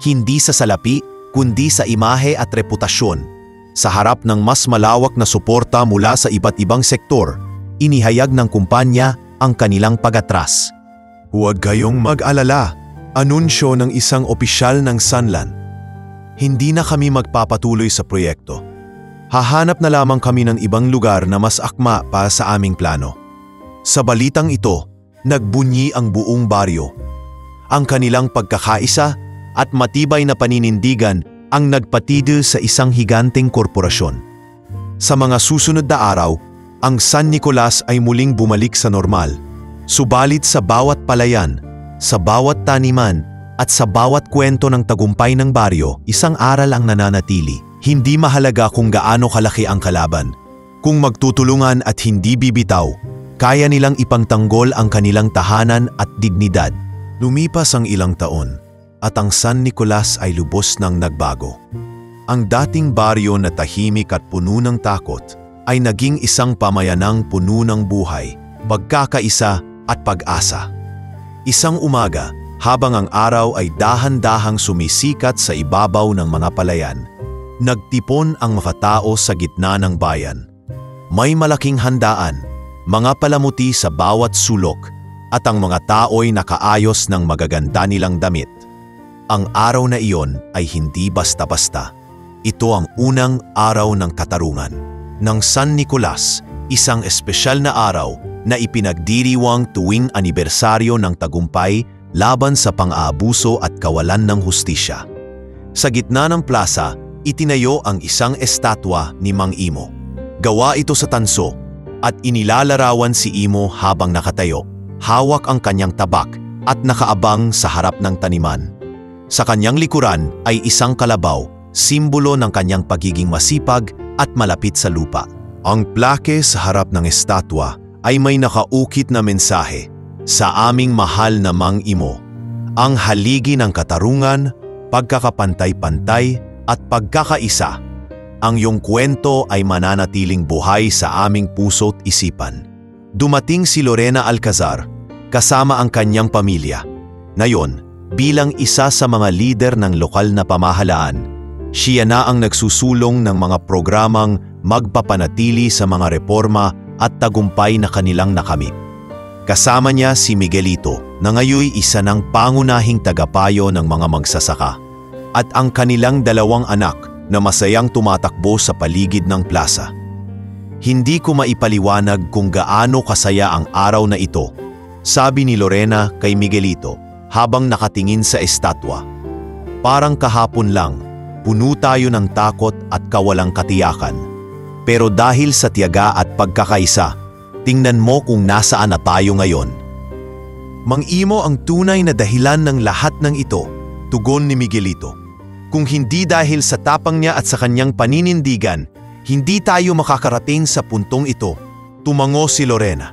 Hindi sa salapi, kundi sa imahe at reputasyon. Sa harap ng mas malawak na suporta mula sa iba't ibang sektor, inihayag ng kumpanya ang kanilang pag-atras. Huwag kayong mag-alala, anunsyo ng isang opisyal ng Sunland. Hindi na kami magpapatuloy sa proyekto. Hahanap na lamang kami ng ibang lugar na mas akma para sa aming plano. Sa balitang ito, nagbunyi ang buong baryo. Ang kanilang pagkakaisa at matibay na paninindigan ang nagpatigil sa isang higanteng korporasyon. Sa mga susunod na araw, ang San Nicolas ay muling bumalik sa normal. Subalit sa bawat palayan, sa bawat taniman, at sa bawat kwento ng tagumpay ng baryo, isang aral ang nananatili. Hindi mahalaga kung gaano kalaki ang kalaban. Kung magtutulungan at hindi bibitaw, kaya nilang ipangtanggol ang kanilang tahanan at dignidad. Lumipas ang ilang taon, at ang San Nicolas ay lubos nang nagbago. Ang dating baryo na tahimik at puno ng takot ay naging isang pamayanang puno ng buhay, pagkakaisa at pag-asa. Isang umaga, habang ang araw ay dahan-dahang sumisikat sa ibabaw ng mga palayan, nagtipon ang mga tao sa gitna ng bayan. May malaking handaan, mga palamuti sa bawat sulok, at ang mga tao'y nakaayos ng magaganda nilang damit. Ang araw na iyon ay hindi basta-basta. Ito ang unang araw ng katarungan ng San Nicolas, isang espesyal na araw na ipinagdiriwang tuwing anibersaryo ng tagumpay laban sa pang-aabuso at kawalan ng hustisya. Sa gitna ng plaza, itinayo ang isang estatwa ni Mang Imo. Gawa ito sa tanso at inilalarawan si Imo habang nakatayo, hawak ang kanyang tabak at nakaabang sa harap ng taniman. Sa kanyang likuran ay isang kalabaw, simbolo ng kanyang pagiging masipag at malapit sa lupa. Ang plake sa harap ng estatwa ay may nakaukit na mensahe, "Sa aming mahal na Mang Imo, ang haligi ng katarungan, pagkakapantay-pantay at pagkakaisa. Ang iyong kwento ay mananatiling buhay sa aming puso't isipan." Dumating si Lorena Alcazar kasama ang kanyang pamilya. Ngayon, bilang isa sa mga lider ng lokal na pamahalaan, siya na ang nagsusulong ng mga programang magpapanatili sa mga reforma at tagumpay na kanilang nakamit. Kasama niya si Miguelito na ngayoy isa ng pangunahing tagapayo ng mga magsasaka at ang kanilang 2 anak na masayang tumatakbo sa paligid ng plaza. Hindi ko maipaliwanag kung gaano kasaya ang araw na ito, sabi ni Lorena kay Miguelito habang nakatingin sa estatwa. Parang kahapon lang, puno tayo ng takot at kawalang katiyakan. Pero dahil sa tiyaga at pagkakaisa, tingnan mo kung nasaan na tayo ngayon. Mang Imo ang tunay na dahilan ng lahat ng ito, tugon ni Miguelito. Kung hindi dahil sa tapang niya at sa kanyang paninindigan, hindi tayo makakarating sa puntong ito, tumango si Lorena.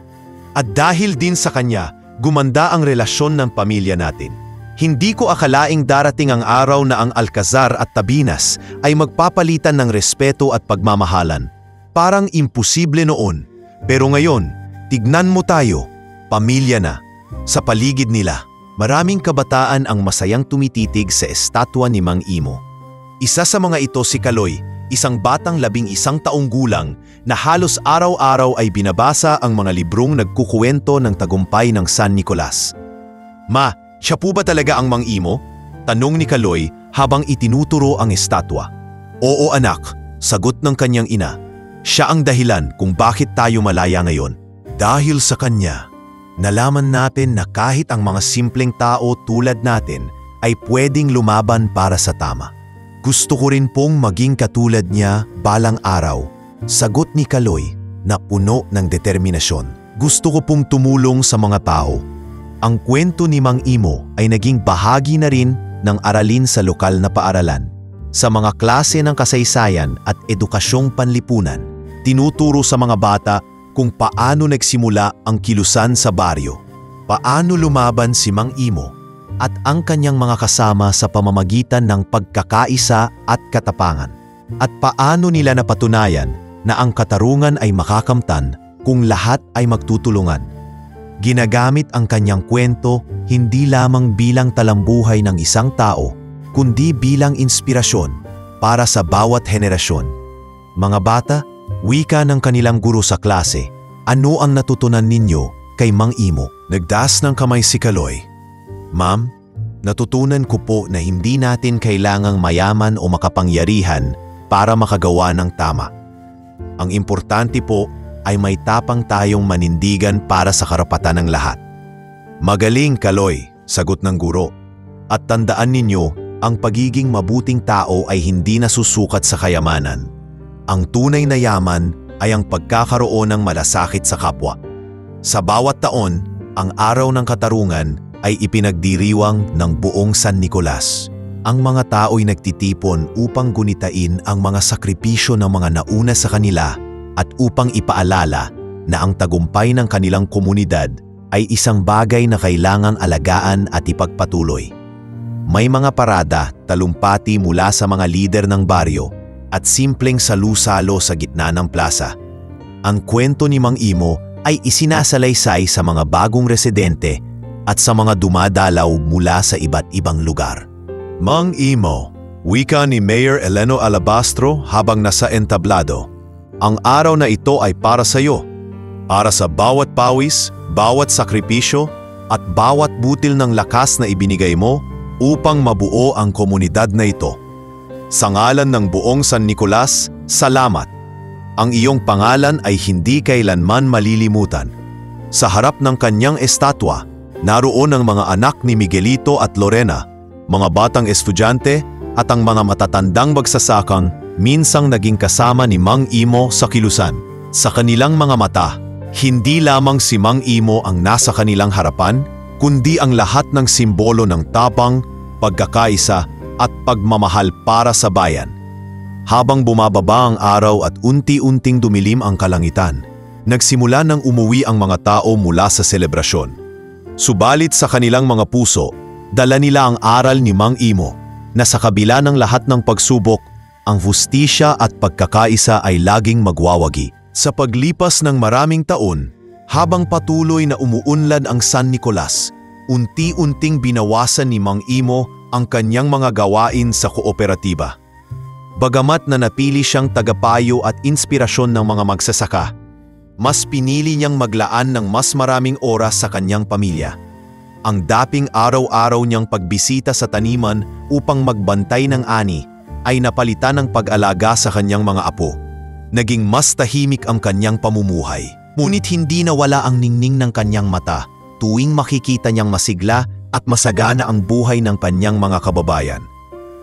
At dahil din sa kanya, gumanda ang relasyon ng pamilya natin. Hindi ko akalaing darating ang araw na ang Alcazar at Tabinas ay magpapalitan ng respeto at pagmamahalan. Parang imposible noon. Pero ngayon, tignan mo tayo, pamilya na. Sa paligid nila, maraming kabataan ang masayang tumititig sa estatwa ni Mang Imo. Isa sa mga ito si Kaloy, isang batang 11 taong gulang na halos araw-araw ay binabasa ang mga librong nagkukuwento ng tagumpay ng San Nicolas. "Ma, siya po ba talaga ang Mang Imo?" tanong ni Kaloy habang itinuturo ang estatwa. "Oo anak," sagot ng kanyang ina. "Siya ang dahilan kung bakit tayo malaya ngayon. Dahil sa kanya, nalaman natin na kahit ang mga simpleng tao tulad natin ay pwedeng lumaban para sa tama. Gusto ko rin pong maging katulad niya balang araw," sagot ni Kaloy na puno ng determinasyon. "Gusto ko pong tumulong sa mga tao." Ang kwento ni Mang Imo ay naging bahagi na rin ng aralin sa lokal na paaralan. Sa mga klase ng kasaysayan at edukasyong panlipunan, tinuturo sa mga bata kung paano nagsimula ang kilusan sa baryo, paano lumaban si Mang Imo at ang kanyang mga kasama sa pamamagitan ng pagkakaisa at katapangan, at paano nila napatunayan na ang katarungan ay makakamtan kung lahat ay magtutulungan. Ginagamit ang kanyang kwento hindi lamang bilang talambuhay ng isang tao, kundi bilang inspirasyon para sa bawat henerasyon. "Mga bata, wika ng kanilang guro sa klase, ano ang natutunan ninyo kay Mang Imo?" Nagdaas ng kamay si Kaloy. "Ma'am, natutunan ko po na hindi natin kailangang mayaman o makapangyarihan para makagawa ng tama. Ang importante po ay may tapang tayong manindigan para sa karapatan ng lahat." "Magaling, Kaloy," sagot ng guro. "At tandaan ninyo, ang pagiging mabuting tao ay hindi nasusukat sa kayamanan. Ang tunay na yaman ay ang pagkakaroon ng malasakit sa kapwa." Sa bawat taon, ang araw ng katarungan ay ipinagdiriwang ng buong San Nicolas. Ang mga tao'y nagtitipon upang gunitain ang mga sakripisyo ng mga nauna sa kanila at upang ipaalala na ang tagumpay ng kanilang komunidad ay isang bagay na kailangang alagaan at ipagpatuloy. May mga parada, talumpati mula sa mga lider ng baryo at simpleng salu-salo sa gitna ng plaza. Ang kwento ni Mang Imo ay isinasalaysay sa mga bagong residente at sa mga dumadalaw mula sa iba't ibang lugar. "Mang Imo," wika ni Mayor Eleno Alabastro habang nasa entablado, "ang araw na ito ay para sa iyo. Para sa bawat pawis, bawat sakripisyo, at bawat butil ng lakas na ibinigay mo upang mabuo ang komunidad na ito. Sa ngalan ng buong San Nicolas, salamat. Ang iyong pangalan ay hindi kailanman malilimutan." Sa harap ng kanyang estatwa, naroon ang mga anak ni Miguelito at Lorena, mga batang estudyante at ang mga matatandang magsasakang minsang naging kasama ni Mang Imo sa kilusan. Sa kanilang mga mata, hindi lamang si Mang Imo ang nasa kanilang harapan, kundi ang lahat ng simbolo ng tapang, pagkakaisa at pagmamahal para sa bayan. Habang bumababa ang araw at unti-unting dumilim ang kalangitan, nagsimula nang umuwi ang mga tao mula sa selebrasyon. Subalit sa kanilang mga puso, dala nila ang aral ni Mang Imo na sa kabila ng lahat ng pagsubok, ang hustisya at pagkakaisa ay laging magwawagi. Sa paglipas ng maraming taon, habang patuloy na umuunlad ang San Nicolas, unti-unting binawasan ni Mang Imo ang kanyang mga gawain sa kooperatiba. Bagamat na napili siyang tagapayo at inspirasyon ng mga magsasaka, mas pinili niyang maglaan ng mas maraming oras sa kanyang pamilya. Ang daping araw-araw niyang pagbisita sa taniman upang magbantay ng ani ay napalitan ng pag-alaga sa kanyang mga apo. Naging mas tahimik ang kanyang pamumuhay. Ngunit hindi nawala ang ningning ng kanyang mata tuwing makikita niyang masigla at masagana ang buhay ng kanyang mga kababayan.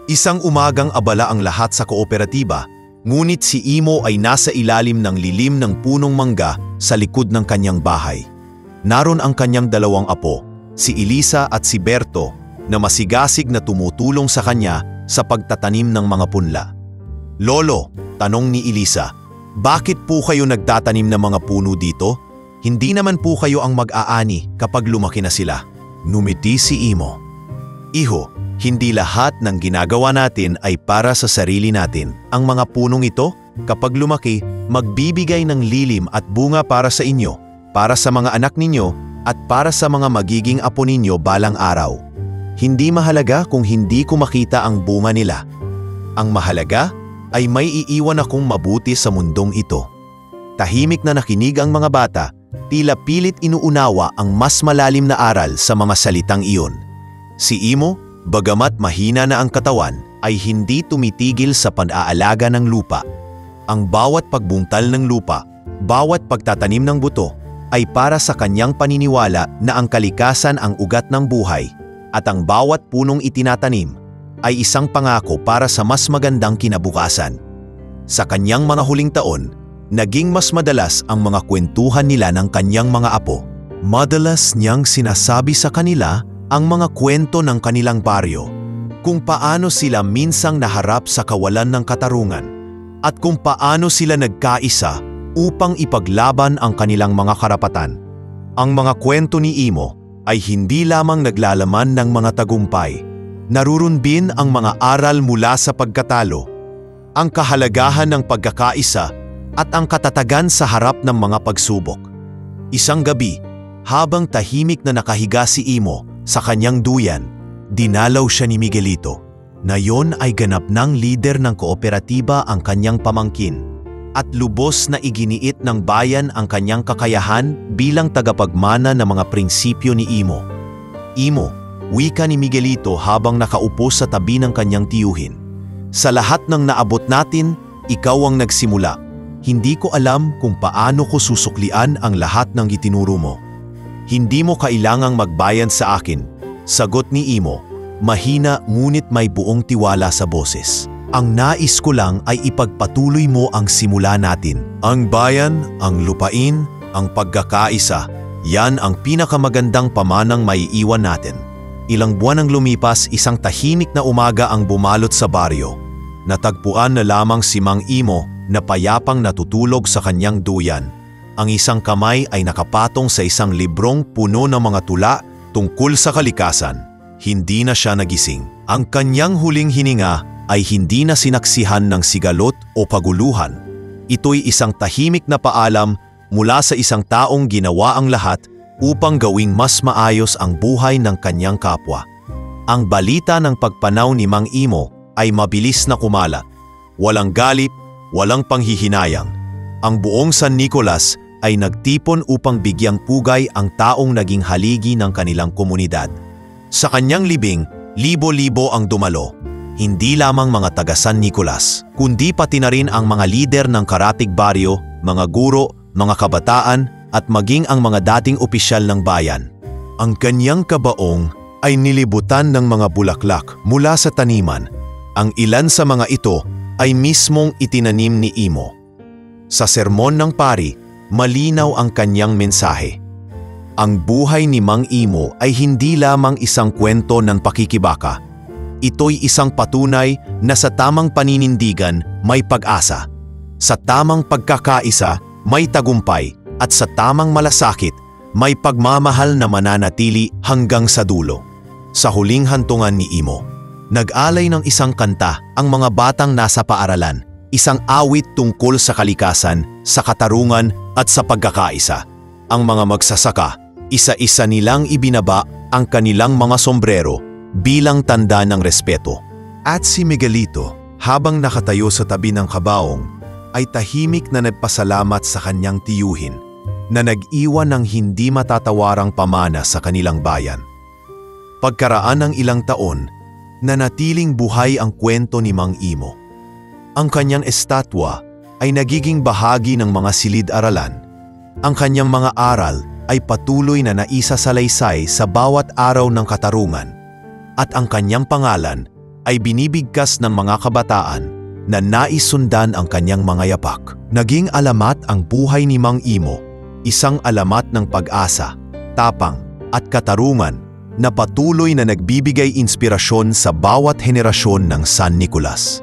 Isang umagang abala ang lahat sa kooperatiba, ngunit si Imo ay nasa ilalim ng lilim ng punong mangga sa likod ng kanyang bahay. Naroon ang kanyang dalawang apo, si Elisa at si Berto, na masigasig na tumutulong sa kanya sa pagtatanim ng mga punla. "Lolo," tanong ni Elisa, "bakit po kayo nagtatanim ng mga puno dito? Hindi naman po kayo ang mag-aani kapag lumaki na sila." Numiti si Imo. "Iho, hindi lahat ng ginagawa natin ay para sa sarili natin. Ang mga punong ito, kapag lumaki, magbibigay ng lilim at bunga para sa inyo, para sa mga anak ninyo, at para sa mga magiging apo ninyo balang araw. Hindi mahalaga kung hindi ko makita ang bunga nila. Ang mahalaga ay may iiwan akong mabuti sa mundong ito." Tahimik na nakinig ang mga bata, tila pilit inuunawa ang mas malalim na aral sa mga salitang iyon. Si Imo, bagamat mahina na ang katawan, ay hindi tumitigil sa pag-aalaga ng lupa. Ang bawat pagbuntal ng lupa, bawat pagtatanim ng buto, ay para sa kanyang paniniwala na ang kalikasan ang ugat ng buhay at ang bawat punong itinatanim ay isang pangako para sa mas magandang kinabukasan. Sa kanyang mga huling taon, naging mas madalas ang mga kwentuhan nila ng kanyang mga apo. Madalas niyang sinasabi sa kanila ang mga kwento ng kanilang baryo, kung paano sila minsang naharap sa kawalan ng katarungan at kung paano sila nagkaisa upang ipaglaban ang kanilang mga karapatan. Ang mga kwento ni Imo ay hindi lamang naglalaman ng mga tagumpay. Narurunbin ang mga aral mula sa pagkatalo, ang kahalagahan ng pagkakaisa at ang katatagan sa harap ng mga pagsubok. Isang gabi, habang tahimik na nakahiga si Imo sa kanyang duyan, dinalaw siya ni Miguelito, na yon ay ganap ng lider ng kooperatiba ang kanyang pamangkin, at lubos na iginiit ng bayan ang kanyang kakayahan bilang tagapagmana ng mga prinsipyo ni Imo. "Imo," wika ni Miguelito habang nakaupo sa tabi ng kanyang tiyuhin, "sa lahat ng naabot natin, ikaw ang nagsimula. Hindi ko alam kung paano ko susuklian ang lahat ng itinuro mo. Hindi mo kailangang magbayan sa akin," sagot ni Imo, mahina ngunit may buong tiwala sa boses. "Ang nais ko lang ay ipagpatuloy mo ang simula natin. Ang bayan, ang lupain, ang pagkakaisa, yan ang pinakamagandang pamanang maiiwan natin." Ilang buwan ang lumipas, isang tahimik na umaga ang bumalot sa baryo. Natagpuan na lamang si Mang Imo na payapang natutulog sa kanyang duyan. Ang isang kamay ay nakapatong sa isang librong puno ng mga tula tungkol sa kalikasan. Hindi na siya nagising. Ang kanyang huling hininga ay hindi na sinaksihan ng sigalot o kaguluhan. Ito'y isang tahimik na paalam mula sa isang taong ginawa ang lahat upang gawing mas maayos ang buhay ng kanyang kapwa. Ang balita ng pagpanaw ni Mang Imo ay mabilis na kumalat. Walang galit, walang panghihinayang. Ang buong San Nicolas ay nagtipon upang bigyang pugay ang taong naging haligi ng kanilang komunidad. Sa kanyang libing, libo-libo ang dumalo. Hindi lamang mga taga San Nicolas, kundi pati na rin ang mga lider ng karatig baryo, mga guro, mga kabataan, at maging ang mga dating opisyal ng bayan. Ang kanyang kabaong ay nilibutan ng mga bulaklak mula sa taniman. Ang ilan sa mga ito ay mismong itinanim ni Imo. Sa sermon ng pari, malinaw ang kanyang mensahe. Ang buhay ni Mang Imo ay hindi lamang isang kwento ng pakikibaka. Ito'y isang patunay na sa tamang paninindigan may pag-asa. Sa tamang pagkakaisa may tagumpay at sa tamang malasakit may pagmamahal na mananatili hanggang sa dulo. Sa huling hantungan ni Imo, nag-alay ng isang kanta ang mga batang nasa paaralan, isang awit tungkol sa kalikasan, sa katarungan at sa pagkakaisa. Ang mga magsasaka, isa-isa nilang ibinaba ang kanilang mga sombrero bilang tanda ng respeto. At si Miguelito, habang nakatayo sa tabi ng kabaong, ay tahimik na nagpasalamat sa kanyang tiyuhin na nag-iwan ng hindi matatawarang pamana sa kanilang bayan. Pagkaraan ng ilang taon, nanatiling buhay ang kwento ni Mang Imo. Ang kanyang estatwa ay nagiging bahagi ng mga silid-aralan. Ang kanyang mga aral ay patuloy na naisasalaysay sa bawat araw ng katarungan. At ang kanyang pangalan ay binibigkas ng mga kabataan na naisundan ang kanyang mga yapak. Naging alamat ang buhay ni Mang Imo, isang alamat ng pag-asa, tapang at katarungan na patuloy na nagbibigay inspirasyon sa bawat henerasyon ng San Nicolas.